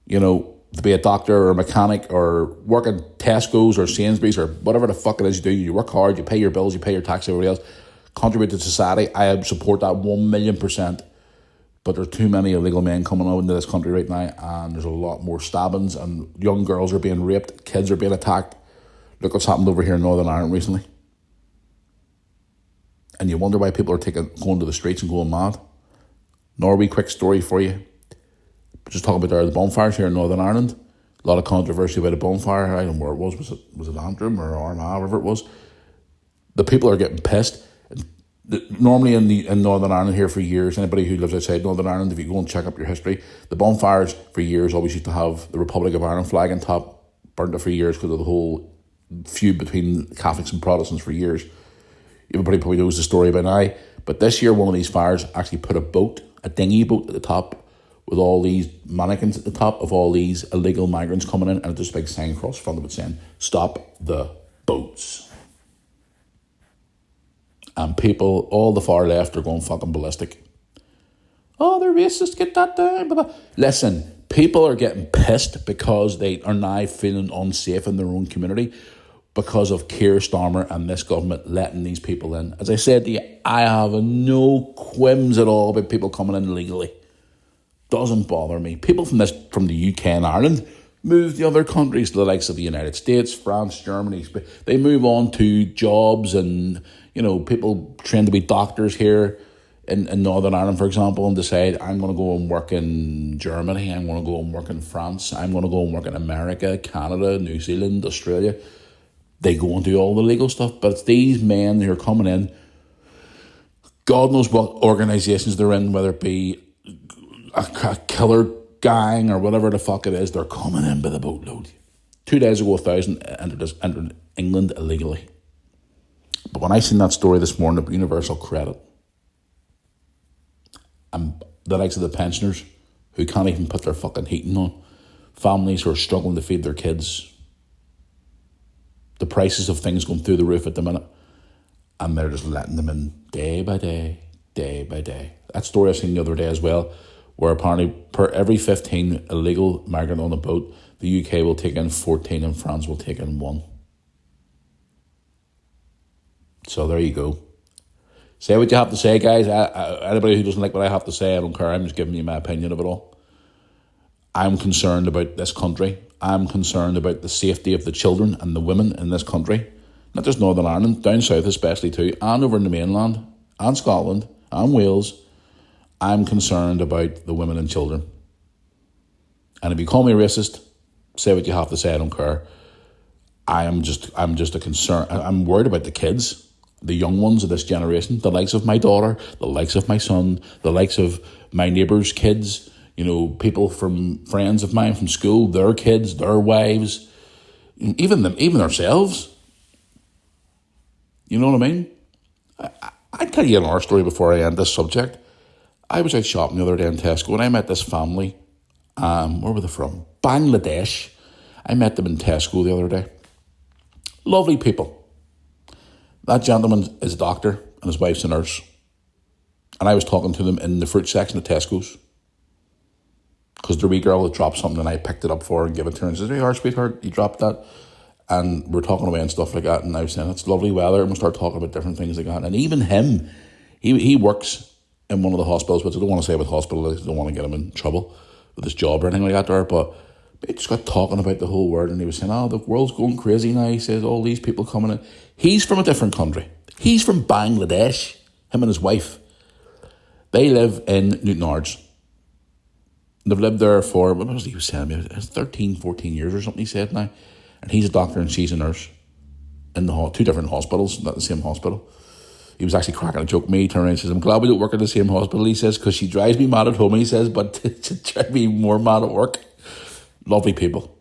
To be a doctor or a mechanic or work at Tesco's or Sainsbury's or whatever the fuck it is you do. You work hard, you pay your bills, you pay your tax, everybody else. Contribute to society. I support that 1,000,000%. But there's too many illegal men coming out into this country right now, and there's a lot more stabbings, and young girls are being raped, kids are being attacked. Look what's happened over here in Northern Ireland recently. And you wonder why people are going to the streets and going mad. Norway, quick story for you. Just talking about the bonfires here in Northern Ireland. A lot of controversy about a bonfire. I don't know where it was. Was it Antrim or Armagh, wherever it was? The people are getting pissed. Normally in Northern Ireland here for years, anybody who lives outside Northern Ireland, if you go and check up your history, the bonfires for years always used to have the Republic of Ireland flag on top. Burnt it for years because of the whole feud between Catholics and Protestants for years. Everybody probably knows the story by now. But this year, one of these fires actually put a dinghy boat at the top with all these mannequins at the top of all these illegal migrants coming in, and just a big sign across the front of it saying, "Stop the boats." And people, all the far left, are going fucking ballistic. Oh, they're racist, get that down. Blah, blah. Listen, people are getting pissed because they are now feeling unsafe in their own community because of Keir Starmer and this government letting these people in. As I said to you, I have no qualms at all about people coming in illegally. Doesn't bother me. People from the UK and Ireland move to other countries, the likes of the United States, France, Germany. They move on to jobs, and people train to be doctors here in Northern Ireland, for example, and decide, I'm going to go and work in Germany, I'm going to go and work in France, I'm going to go and work in America, Canada, New Zealand, Australia. They go and do all the legal stuff, but it's these men who are coming in, God knows what organisations they're in, whether it be a killer gang or whatever the fuck it is, they're coming in by the boatload. 2 days ago, 1,000 entered England illegally. But when I seen that story this morning about universal credit, and the likes of the pensioners who can't even put their fucking heating on, families who are struggling to feed their kids, the prices of things going through the roof at the minute, and they're just letting them in day by day, day by day. That story I seen the other day as well where apparently per every 15 illegal migrant on a boat, the UK will take in 14 and France will take in 1. So there you go. Say what you have to say, guys. Anybody who doesn't like what I have to say, I don't care. I'm just giving you my opinion of it all. I'm concerned about this country. I'm concerned about the safety of the children and the women in this country. Not just Northern Ireland, down south especially too, and over in the mainland, and Scotland, and Wales. I'm concerned about the women and children. And if you call me racist, say what you have to say, I don't care. I'm just a concern. I'm worried about the kids, the young ones of this generation, the likes of my daughter, the likes of my son, the likes of my neighbours' kids, people from friends of mine from school, their kids, their wives, even ourselves. You know what I mean? I'd tell you another story before I end this subject. I was out shopping the other day in Tesco and I met this family. Where were they from? Bangladesh. I met them in Tesco the other day. Lovely people. That gentleman is a doctor and his wife's a nurse. And I was talking to them in the fruit section of Tesco's. Because the wee girl had dropped something and I picked it up for her and gave it to her and says, "Hey, our sweetheart, you dropped that." And we're talking away and stuff like that. And I was saying, it's lovely weather. And we start talking about different things like that. And even him, he works in one of the hospitals, which I don't want to say what hospital it is. I don't want to get him in trouble with his job or anything like that there. But he just got talking about the whole world. And he was saying, the world's going crazy now. He says, all these people coming in. He's from a different country. He's from Bangladesh, him and his wife. They live in Newton Ards. They've lived there for, what was he was saying? It's 13, 14 years or something he said now. And he's a doctor and she's a nurse in the two different hospitals, not the same hospital. He was actually cracking a joke with me. He turned around and says, "I'm glad we don't work at the same hospital," he says, "because she drives me mad at home," he says, "but to drive me more mad at work." Lovely people.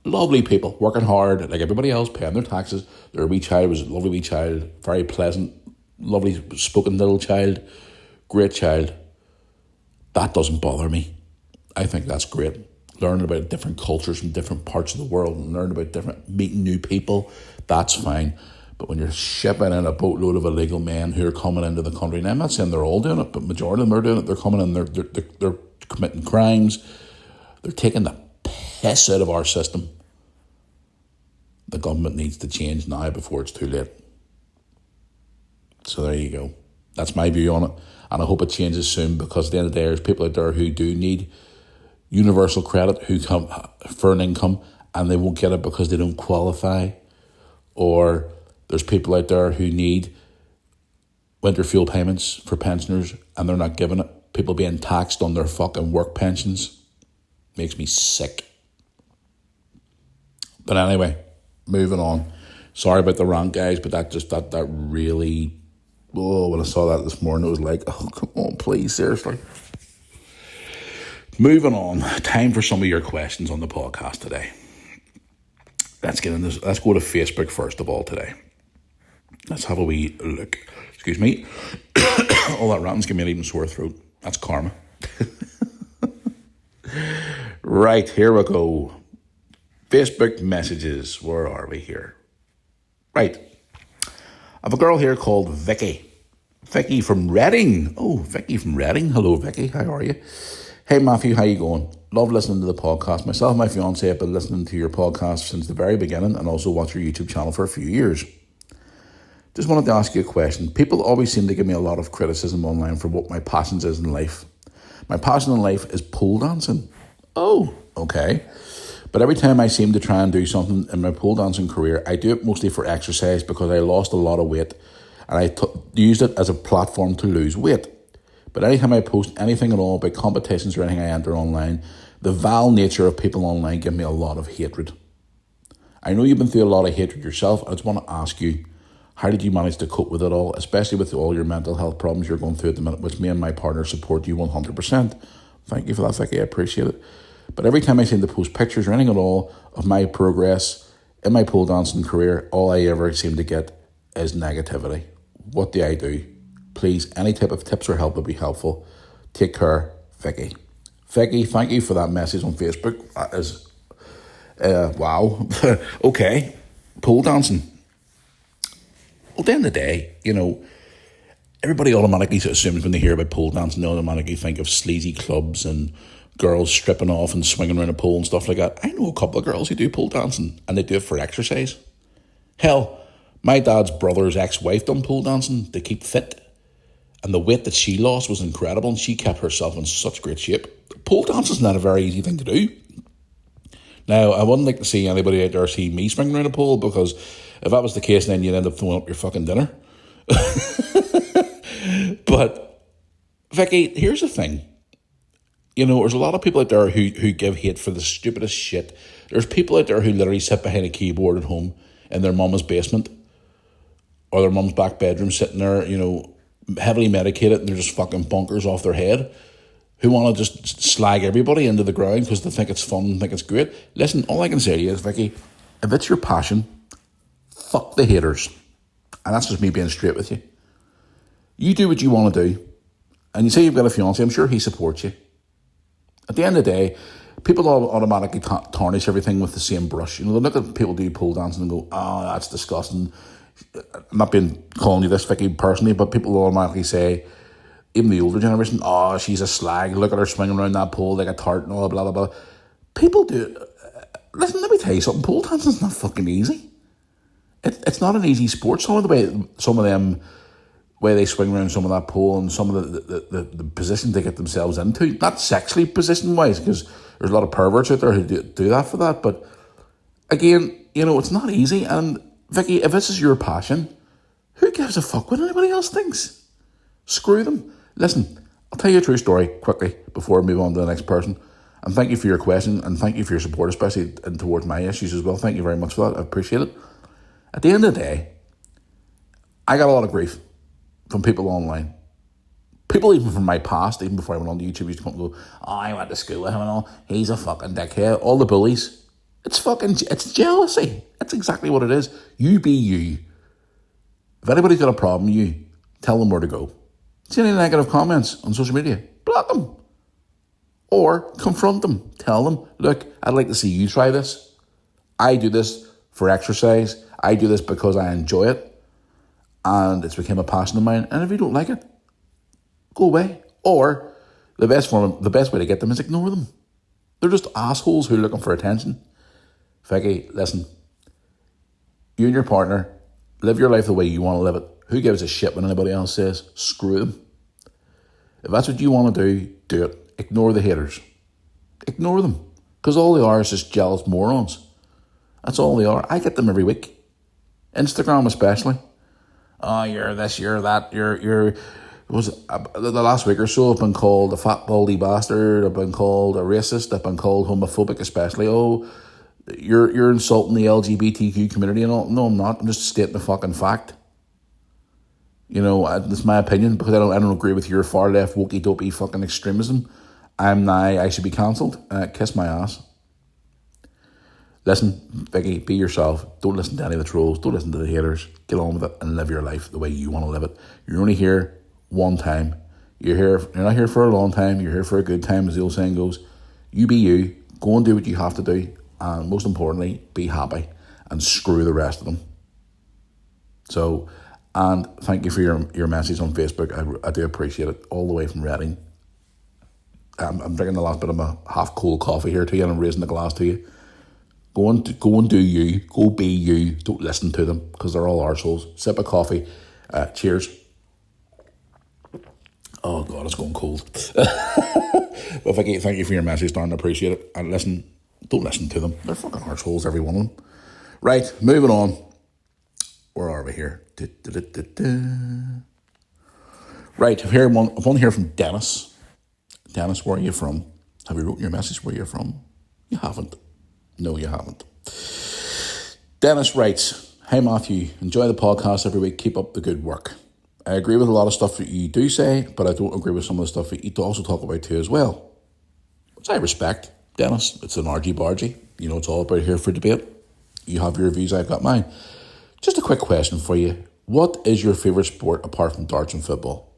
Lovely people. Working hard like everybody else, paying their taxes. Their wee child was a lovely wee child. Very pleasant, lovely spoken little child. Great child. That doesn't bother me. I think that's great. Learning about different cultures from different parts of the world and learning about meeting new people, that's fine. But when you're shipping in a boatload of illegal men who are coming into the country, and I'm not saying they're all doing it, but majority of them are doing it. They're coming in, they're committing crimes. They're taking the piss out of our system. The government needs to change now before it's too late. So there you go. That's my view on it. And I hope it changes soon, because at the end of the day, there's people out there who do need universal credit, who come for an income and they won't get it because they don't qualify. Or there's people out there who need winter fuel payments for pensioners and they're not giving it. People being taxed on their fucking work pensions. Makes me sick. But anyway, moving on. Sorry about the rant, guys, but that really, when I saw that this morning, it was like, oh, come on, please, seriously. Moving on, time for some of your questions on the podcast today. Let's get into this. Let's go to Facebook first of all today. Let's have a wee look. Excuse me. All that ranting's giving me an even sore throat. That's karma. Right, here we go. Facebook messages. Where are we here? Right. I have a girl here called Vicky. Vicky from Reading. Oh, Vicky from Reading. Hello, Vicky. How are you? Hey, Matthew. How you going? Love listening to the podcast. Myself and my fiance have been listening to your podcast since the very beginning and also watch your YouTube channel for a few years. Just wanted to ask you a question. People always seem to give me a lot of criticism online for what my passions is in life. My passion in life is pole dancing. Oh, okay. But every time I seem to try and do something in my pole dancing career, I do it mostly for exercise because I lost a lot of weight and I used it as a platform to lose weight. But anytime I post anything at all about competitions or anything I enter online, the vile nature of people online give me a lot of hatred. I know you've been through a lot of hatred yourself. I just want to ask you, how did you manage to cope with it all, especially with all your mental health problems you're going through at the minute, which me and my partner support you 100%. Thank you for that, Vicky. I appreciate it. But every time I seem to post pictures or anything at all of my progress in my pole dancing career, all I ever seem to get is negativity. What do I do? Please, any type of tips or help would be helpful. Take care, Vicky. Vicky, thank you for that message on Facebook. That is, wow. Okay, pole dancing. Well, at the end of the day, everybody automatically assumes when they hear about pole dancing, they automatically think of sleazy clubs and girls stripping off and swinging around a pole and stuff like that. I know a couple of girls who do pole dancing, and they do it for exercise. Hell, my dad's brother's ex-wife done pole dancing to keep fit, and the weight that she lost was incredible, and she kept herself in such great shape. Pole dancing is not a very easy thing to do. Now, I wouldn't like to see anybody out there see me swinging around a pole, because if that was the case, then you'd end up throwing up your fucking dinner. But, Vicky, here's the thing. You know, there's a lot of people out there who give hate for the stupidest shit. There's people out there who literally sit behind a keyboard at home in their mama's basement or their mum's back bedroom, sitting there, you know, heavily medicated, and they're just fucking bonkers off their head, who want to just slag everybody into the ground because they think it's fun and think it's great. Listen, all I can say to you is, Vicky, if it's your passion, fuck the haters. And that's just me being straight with you. You do what you want to do. And you say you've got a fiancé, I'm sure he supports you. At the end of the day, people automatically tarnish everything with the same brush. You know, they look at people do pole dancing and go, oh, that's disgusting. I'm not calling you this, Vicky, personally, but people will automatically say, even the older generation, oh, she's a slag, look at her swinging around that pole like a tart and all, blah, blah, blah. People do. Listen, let me tell you something, pole dancing's not fucking easy. It's not an easy sport. Some of them, way they swing around some of that pole and some of the positions they get themselves into, not sexually position-wise, because there's a lot of perverts out there who do that for that, but again, you know, it's not easy. And Vicky, if this is your passion, who gives a fuck what anybody else thinks? Screw them. Listen, I'll tell you a true story quickly before I move on to the next person. And thank you for your question, and thank you for your support, especially towards my issues as well. Thank you very much for that. I appreciate it. At the end of the day, I got a lot of grief from people online. People even from my past, even before I went on to YouTube, used to come and go, oh, I went to school with him and all. He's a fucking dickhead. All the bullies. It's jealousy. That's exactly what it is. You be you. If anybody's got a problem with you, tell them where to go. See any negative comments on social media? Block them. Or confront them. Tell them, look, I'd like to see you try this. I do this for exercise. I do this because I enjoy it. And it's become a passion of mine. And if you don't like it, go away. Or the best way to get them is ignore them. They're just assholes who are looking for attention. Vicky, listen. You and your partner, live your life the way you want to live it. Who gives a shit when anybody else says? Screw them. If that's what you want to do it. Ignore the haters. Ignore them. Because all they are is just jealous morons. That's all they are. I get them every week. Instagram especially. Oh, you're this, you're that, the last week or so I've been called a fat baldy bastard, I've been called a racist, I've been called homophobic especially. Oh, you're insulting the LGBTQ community and all. No, I'm not. I'm just stating the fucking fact. You know, that's my opinion, because I don't agree with your far left wokey dopey fucking extremism. I should be cancelled. Kiss my ass. Listen, Vicky, be yourself. Don't listen to any of the trolls. Don't listen to the haters. Get on with it and live your life the way you want to live it. You're only here one time. You're not here for a long time. You're here for a good time, as the old saying goes. You be you. Go and do what you have to do. And most importantly, be happy. And screw the rest of them. So, and thank you for your message on Facebook. I do appreciate it. All the way from Reading. I'm drinking the last bit of my half-cold coffee here to you, and I'm raising the glass to you. Go and do you. Go be you. Don't listen to them, because they're all arseholes. Sip of coffee. Cheers. Oh, God, it's going cold. But Vicky, thank you for your message, darn. I appreciate it. And listen, don't listen to them. They're fucking arseholes, every one of them. Right, moving on. Where are we here? Right, here I want to hear from Dennis. Dennis, where are you from? Have you written your message where you're from? You haven't. No, you haven't. Dennis writes, "Hey Matthew, enjoy the podcast every week. Keep up the good work. I agree with a lot of stuff that you do say, but I don't agree with some of the stuff that you also talk about too as well. Which I respect. Dennis, it's an argy-bargy. You know, it's all about here for debate. You have your views, I've got mine. Just a quick question for you. What is your favourite sport apart from darts and football?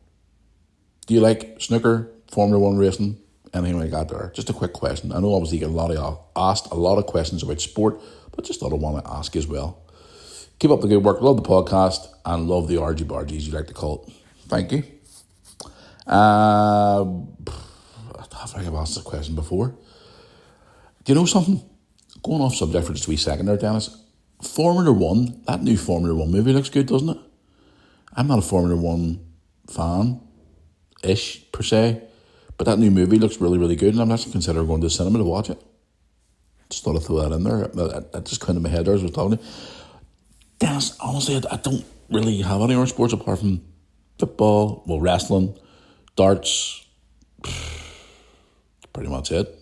Do you like snooker, Formula 1 racing, anything like that there? Just a quick question. I know obviously you get asked a lot of questions about sport, but just thought I want to ask as well. Keep up the good work. Love the podcast and love the argy-bargies, you like to call it. Thank you. I think I've asked this question before. Do you know something? Going off subject for just a wee second there, Dennis. Formula One, that new Formula One movie looks good, doesn't it? I'm not a Formula One fan-ish, per se, but that new movie looks really, really good, and I'm actually considering going to the cinema to watch it. Just thought I'd throw that in there. I just came into my head there as I was talking to you. Dennis, honestly, I don't really have any other sports apart from football, well, wrestling, darts, pretty much it.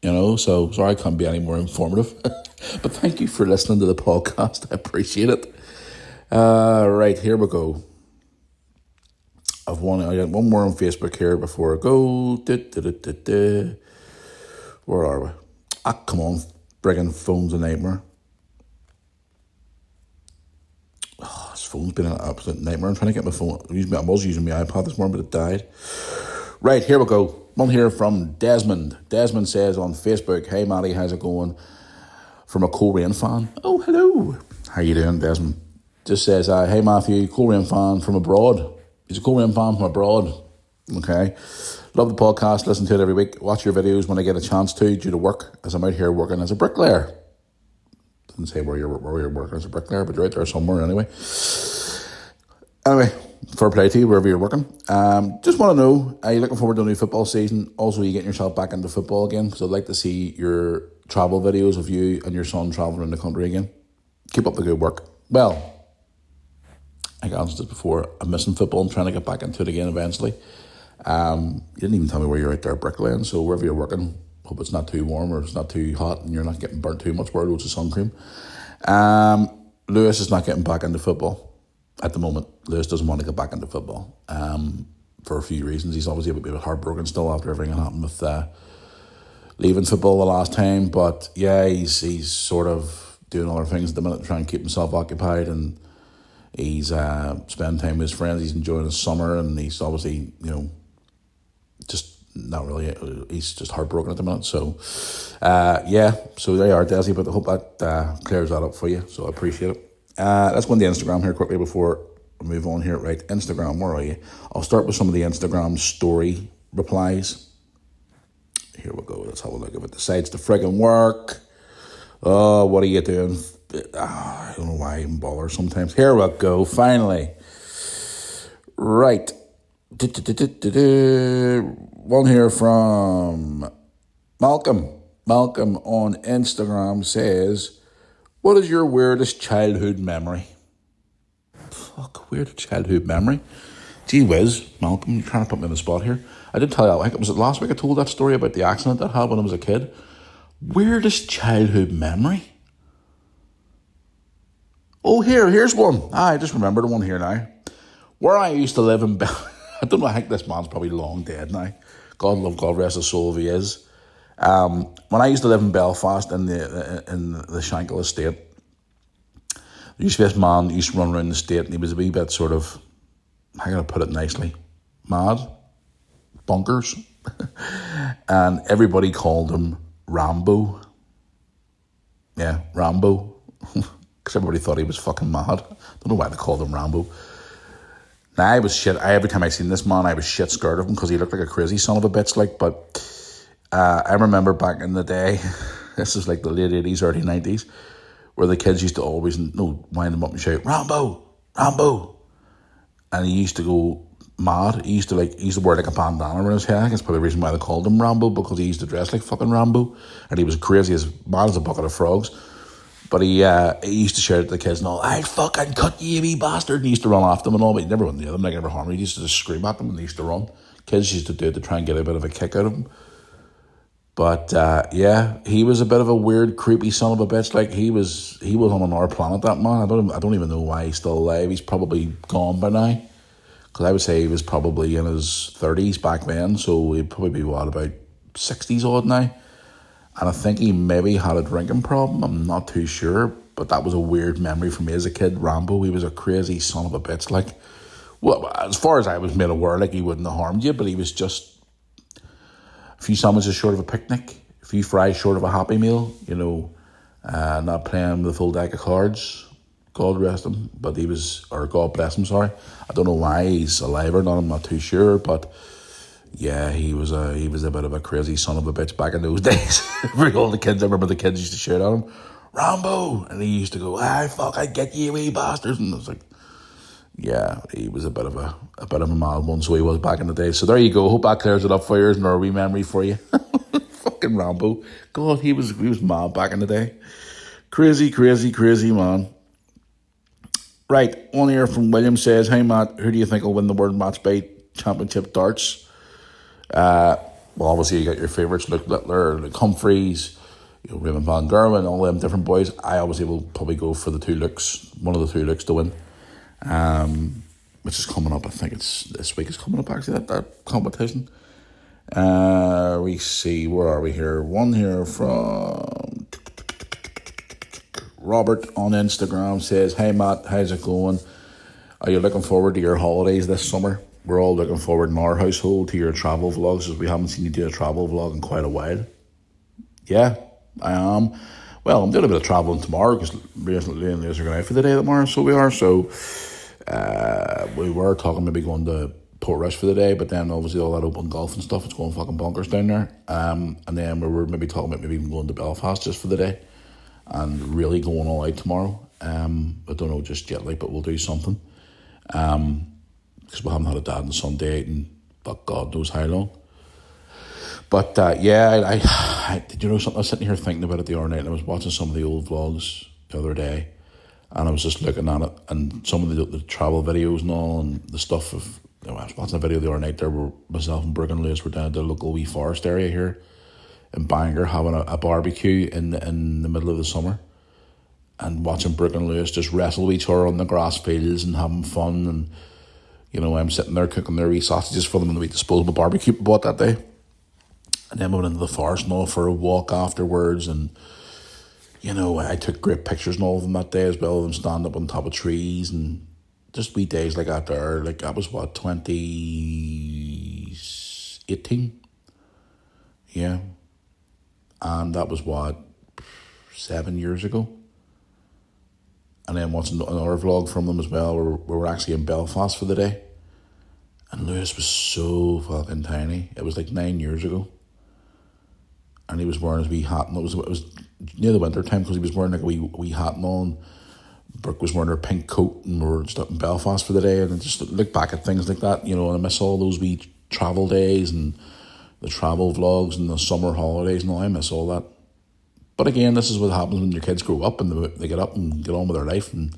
So sorry I can't be any more informative. But thank you for listening to the podcast. I appreciate it. Right, here we go. I got one more on Facebook here before I go. Where are we? Come on. Friggin' phone's a nightmare. This phone's been an absolute nightmare. I'm trying to get my phone. I was using my iPad this morning, but it died. Right, here we go. One here from Desmond. Desmond says on Facebook, "Hey, Matty, how's it going?" From a Coleraine fan. Oh, hello. How you doing, Desmond? Just says, "Hey, Matthew, Coleraine fan from abroad." He's a Coleraine fan from abroad. Okay. Love the podcast. Listen to it every week. Watch your videos when I get a chance to, due to work, as I'm out here working as a bricklayer. Doesn't say where you're working as a bricklayer, but you're out there somewhere anyway. Anyway, fair play to you wherever you're working. Just want to know, are you looking forward to a new football season? Also, are you getting yourself back into football again? Because I'd like to see your travel videos of you and your son traveling around the country again. Keep up the good work. Well, I answered this before. I'm missing football. I'm trying to get back into it again eventually. You didn't even tell me where you're out there bricklaying, so wherever you're working, hope it's not too warm or it's not too hot and you're not getting burnt too much. Wear loads of sun cream. Lewis is not getting back into football at the moment. Lewis doesn't want to get back into football for a few reasons. He's obviously a bit heartbroken still after everything that happened with leaving football the last time. But yeah, he's sort of doing other things at the minute to try and keep himself occupied, and he's spending time with his friends. He's enjoying his summer, and he's obviously, just not really, he's just heartbroken at the minute. So, so there you are, Desi, but I hope that clears that up for you. So I appreciate it. Let's go on the Instagram here quickly before we move on here. Right, Instagram, where are you? I'll start with some of the Instagram story replies. Here we go. Let's have a look. If it decides to friggin' work. Oh, what are you doing? I don't know why I even bother sometimes. Here we go, finally. Right. One here from Malcolm. Malcolm on Instagram says, "What is your weirdest childhood memory?" Fuck, weird childhood memory. Gee whiz, Malcolm, you're trying to put me on the spot here. I did tell you, I think it was last week I told that story about the accident that I had when I was a kid. Weirdest childhood memory? Oh, here's one. I just remembered one here now. Where I used to live in I don't know, I think this man's probably long dead now. God rest his soul if he is. When I used to live in Belfast in the Shankill estate, there used to be this man who used to run around the estate, and he was a wee bit sort of, how can I put it nicely, mad, bonkers. And everybody called him Rambo. Yeah, Rambo. Because everybody thought he was fucking mad. Don't know why they called him Rambo. Now, I was shit. Every time I seen this man, I was shit scared of him because he looked like a crazy son of a bitch. But I remember back in the day, this is like the late 80s, early 90s, where the kids used to always wind him up and shout, "Rambo, Rambo." And he used to go mad. He used to wear like a bandana around his head. I think that's probably the reason why they called him Rambo, because he used to dress like fucking Rambo. And he was crazy as mad as a bucket of frogs. But he used to shout at the kids and all, "I'll fucking cut you, wee bastard." And he used to run after them and all, but he never went near them, like never harmed them. He used to just scream at them and they used to run. Kids used to do it to try and get a bit of a kick out of him. But he was a bit of a weird, creepy son of a bitch. Like he was on another planet, that man. I don't even know why he's still alive. He's probably gone by now. Because I would say he was probably in his 30s back then, so he'd probably be, about 60s odd now. And I think he maybe had a drinking problem. I'm not too sure, but that was a weird memory for me as a kid. Rambo, he was a crazy son of a bitch. Like, well, as far as I was made aware, like he wouldn't have harmed you, but he was just a few sandwiches short of a picnic, a few fries short of a Happy Meal, not playing the full deck of cards. God rest him, but or God bless him, sorry. I don't know why he's alive or not, I'm not too sure, but yeah, he was a bit of a crazy son of a bitch back in those days. For all the kids, I remember the kids used to shout at him, Rambo, and he used to go, fuck, I get you, wee bastards, and I was like, yeah, he was a bit of a mad one, so he was back in the day. So there you go. Hope that clears it up for you and a wee memory for you. Fucking Rambo. God, he was mad back in the day. Crazy, crazy, crazy man. Right, one here from William says, "Hey Matt, who do you think will win the World Match Play Championship darts?" Well, obviously you got your favourites, Luke Littler, Luke Humphreys, Raymond Van Gerwen, all them different boys. I obviously will probably go for the two Lukes, one of the two Lukes to win. Which is coming up. I think it's this week is coming up actually, that competition. We see, where are we here? One here from Robert on Instagram says, "Hey Matt, how's it going? Are you looking forward to your holidays this summer? We're all looking forward in our household to your travel vlogs, as we haven't seen you do a travel vlog in quite a while." Yeah, I am. Well, I'm doing a bit of travelling tomorrow because recently and Liz are going out for the day tomorrow, so we are. So we were talking maybe going to Portrush for the day, but then obviously all that open golf and stuff, it's going fucking bonkers down there. And then we were maybe talking about maybe even going to Belfast just for the day and really going all out tomorrow. I don't know just yet, but we'll do something. Because we haven't had a dad and son date in but God knows how long. But yeah, I did you know something? I was sitting here thinking about it the other night, and I was watching some of the old vlogs the other day, and I was just looking at it, and some of the travel videos and all, and the stuff of, I was watching a video the other night there where myself and Brooke and Lewis were down at the local wee forest area here in Bangor having a barbecue in the middle of the summer, and watching Brooke and Lewis just wrestle with each other on the grass fields and having fun, and I'm sitting there cooking their wee sausages for them in the wee disposable barbecue we bought that day. And then we went into the forest and all for a walk afterwards, and I took great pictures and all of them that day as well, of them standing up on top of trees, and just wee days like that there. Like that was what, 2018? Yeah. And that was what, 7 years ago? And then watching another vlog from them as well, where we were actually in Belfast for the day. And Lewis was so fucking tiny. It was like 9 years ago. And he was wearing his wee hat, and it was near the winter time because he was wearing like a wee hat and all. And Brooke was wearing her pink coat, and we were just up in Belfast for the day. And I just look back at things like that, and I miss all those wee travel days and the travel vlogs and the summer holidays and all. I miss all that. But again, this is what happens when your kids grow up and they get up and get on with their life. And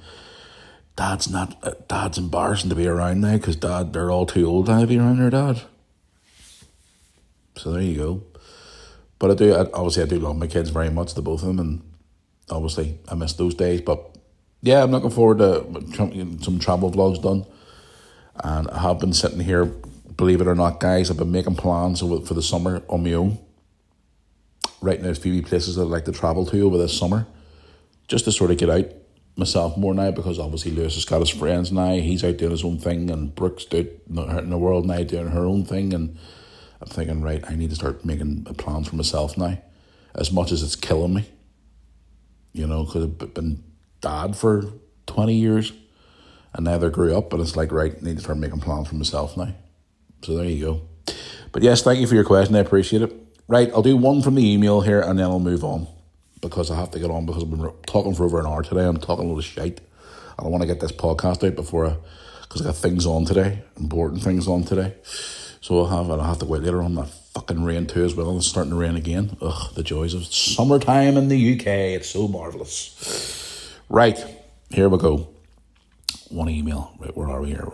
Dad's embarrassing to be around now because they're all too old now to be around their dad. So there you go. But I do love my kids very much, the both of them, and obviously I miss those days. But yeah, I'm looking forward to some travel vlogs done. And I have been sitting here, believe it or not, guys, I've been making plans for the summer on my own. Writing out a few places that I'd like to travel to over this summer, just to sort of get out myself more now, because obviously Lewis has got his friends now, he's out doing his own thing, and Brooke's out in the world now doing her own thing, and I'm thinking, right, I need to start making plans for myself now, as much as it's killing me, because I've been dad for 20 years, and neither grew up, but it's like, right, I need to start making plans for myself now. So there you go. But yes, thank you for your question, I appreciate it. Right, I'll do one from the email here, and then I'll move on, because I have to get on, because I've been talking for over an hour today. I'm talking a lot of shite. I don't want to get this podcast out because I got things on today, important things on today. So I'll have to wait later on. That fucking rain too as well. It's starting to rain again. Ugh, the joys of summertime in the UK. It's so marvellous. Right, here we go. One email. Right, where are we here?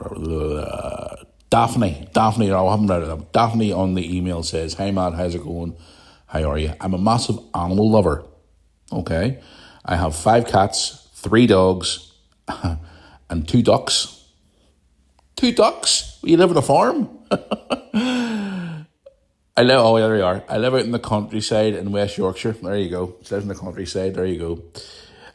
Daphne, I haven't read it. Daphne on the email says, "Hey Matt, how's it going? How are you? I'm a massive animal lover. Okay. I have 5 cats, 3 dogs, and 2 ducks. 2 ducks? You live on a farm?" There we are. I live out in the countryside in West Yorkshire. There you go. She lives in the countryside. There you go.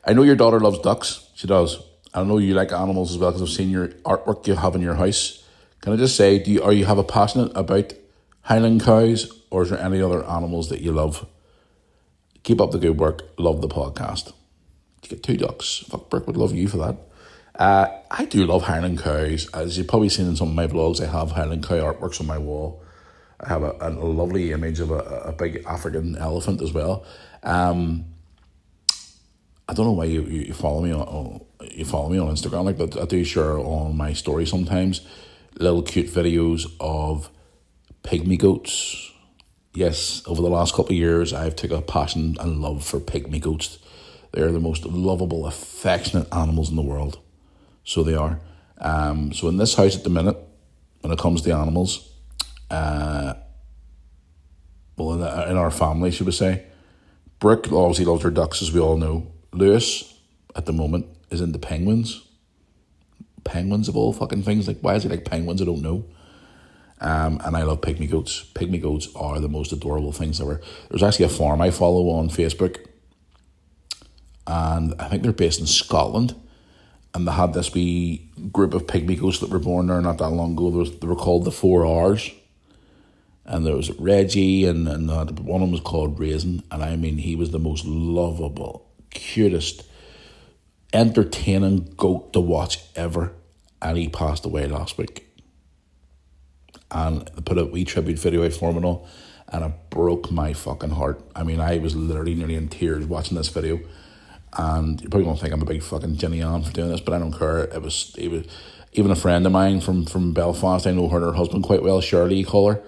I know your daughter loves ducks. She does. I know you like animals as well, because I've seen your artwork you have in your house. Can I just say, are you have a passionate about Highland cows, or is there any other animals that you love? Keep up the good work. Love the podcast. You get 2 ducks. Fuck, Brick would love you for that. I do love Highland cows. As you've probably seen in some of my vlogs, I have Highland cow artworks on my wall. I have a lovely image of a big African elephant as well. I don't know why you follow me on Instagram like that. I do share on my story sometimes little cute videos of pygmy goats. Yes, over the last couple of years, I've taken a passion and love for pygmy goats. They're the most lovable, affectionate animals in the world. So they are. So in this house at the minute, when it comes to animals, in our family, should we say, Brick obviously loves her ducks, as we all know. Lewis, at the moment, is into penguins. Penguins of all fucking things. Like, why is he like penguins? I don't know. And I love pygmy goats. Pygmy goats are the most adorable things ever. There's actually a farm I follow on Facebook, and I think they're based in Scotland. And they had this wee group of pygmy goats that were born there not that long ago. They were called the 4 R's. And there was Reggie, and one of them was called Raisin. And I mean, he was the most lovable, cutest, entertaining goat to watch ever. And he passed away last week. And they put a wee tribute video out for him and all. And it broke my fucking heart. I mean, I was literally nearly in tears watching this video. And you probably don't think I'm a big fucking Jenny Ann for doing this, but I don't care. It was even a friend of mine from Belfast. I know her and her husband quite well, Shirley, you call her.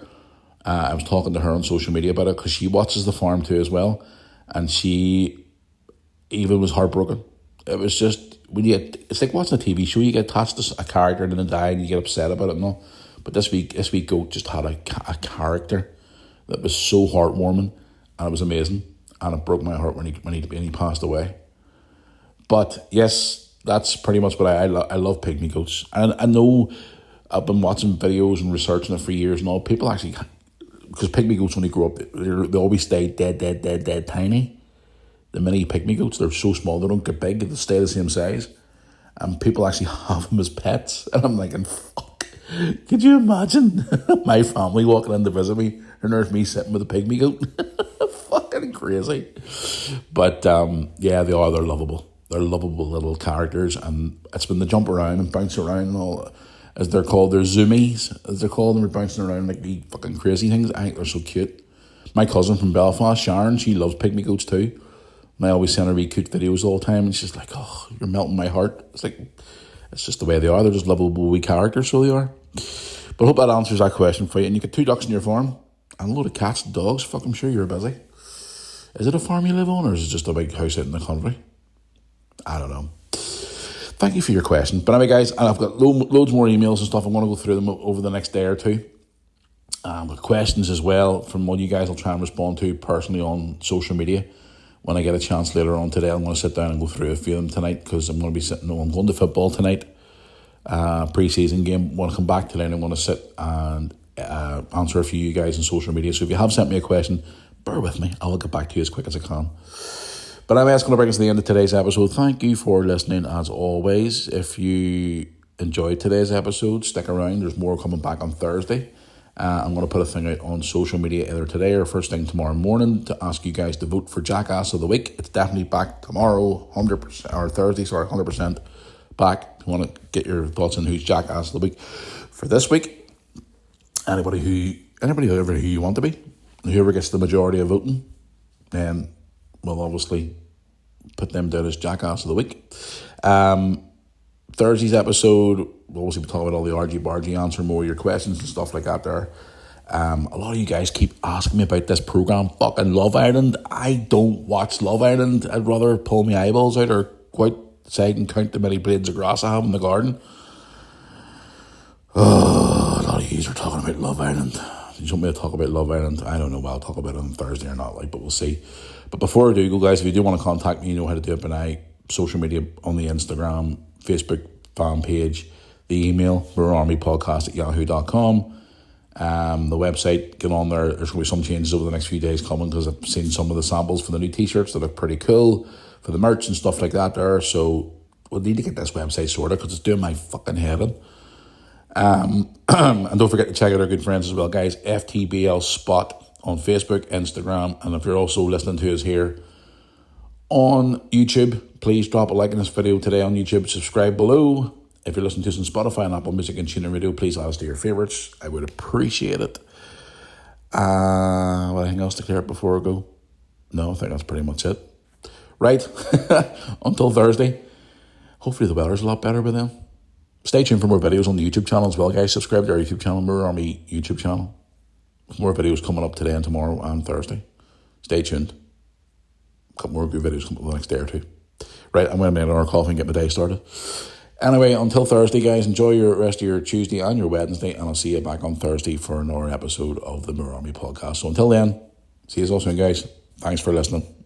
I was talking to her on social media about it because she watches the farm too as well, and she even was heartbroken. It was just it's like watching a TV show. You get attached to a character and then they die and you get upset about it and all. But this week Goat just had a character that was so heartwarming, and it was amazing, and it broke my heart when he passed away. But yes, that's pretty much what I love pygmy goats. And I know I've been watching videos and researching it for years and all. People actually, because pygmy goats when they grow up, they always stay dead tiny. The mini pygmy goats, they're so small, they don't get big, they stay the same size. And people actually have them as pets. And I'm thinking, fuck, could you imagine my family walking in to visit me and there's me sitting with a pygmy goat? Fucking crazy. But yeah, they're lovable. They're lovable little characters, and it's when they jump around and bounce around and all, as they're called, they're zoomies, as they're called, and they're bouncing around like the fucking crazy things. I think they're so cute. My cousin from Belfast, Sharon, she loves pygmy goats too. And I always send her wee cute videos all the time, and she's like, oh, you're melting my heart. It's like, it's just the way they are. They're just lovable wee characters, so they are. But I hope that answers that question for you. And you get 2 ducks in your farm, and a load of cats and dogs. Fuck, I'm sure you're busy. Is it a farm you live on, or is it just a big house out in the country? I don't know. Thank you for your question. But anyway, guys, and I've got loads more emails and stuff. I'm going to go through them over the next day or two. With questions as well from all you guys, I'll try and respond to personally on social media. When I get a chance later on today, I'm going to sit down and go through a few of them tonight, because I'm going to be I'm going to football tonight. Pre-season game. I want to come back today and I'm going to sit and answer a few of you guys on social media. So if you have sent me a question, bear with me. I will get back to you as quick as I can. But anyway, that's going to bring us to the end of today's episode. Thank you for listening as always. If you enjoyed today's episode, stick around. There's more coming back on Thursday. I'm going to put a thing out on social media either today or first thing tomorrow morning to ask you guys to vote for Jackass of the Week. It's definitely back tomorrow, 100%, or Thursday, 100% back. I want to get your thoughts on who's Jackass of the Week for this week. Anybody who you want to be, whoever gets the majority of voting, then we'll obviously put them down as Jackass of the Week. Thursday's episode, we'll obviously be talking about all the argy-bargy, answer more of your questions and stuff like that there. A lot of you guys keep asking me about this program, fucking Love Island. I don't watch Love Island. I'd rather pull my eyeballs out or go outside and count the many blades of grass I have in the garden. Oh, a lot of you are talking about Love Island. You want me to talk about Love Island? I don't know if I'll talk about it on Thursday or not, but we'll see. But before I do go, guys, if you do want to contact me, you know how to do it. But social media on the Instagram, Facebook fan page, the email, BrewerArmyPodcast@yahoo.com. The website, get on there. There's going to be some changes over the next few days coming, because I've seen some of the samples for the new t-shirts that look pretty cool for the merch and stuff like that there. So we'll need to get this website sorted, because it's doing my fucking head in. And don't forget to check out our good friends as well, guys. FTBL Spot on Facebook, Instagram, and if you're also listening to us here on YouTube. Please drop a like in this video today on YouTube. Subscribe below. If you're listening to us on Spotify and Apple Music and TuneIn Radio, please add us to your favourites. I would appreciate it. Anything else to clear up before I go? No, I think that's pretty much it. Right. Until Thursday. Hopefully the weather's a lot better by then. Stay tuned for more videos on the YouTube channel as well, guys. Subscribe to our YouTube channel, Mirror Army YouTube channel. More videos coming up today and tomorrow and Thursday. Stay tuned. A couple more good videos coming up the next day or two. Right, I'm going to make another coffee and get my day started. Anyway, until Thursday, guys, enjoy your rest of your Tuesday and your Wednesday, and I'll see you back on Thursday for another episode of the Mirror Army podcast. So until then, see you all soon, guys. Thanks for listening.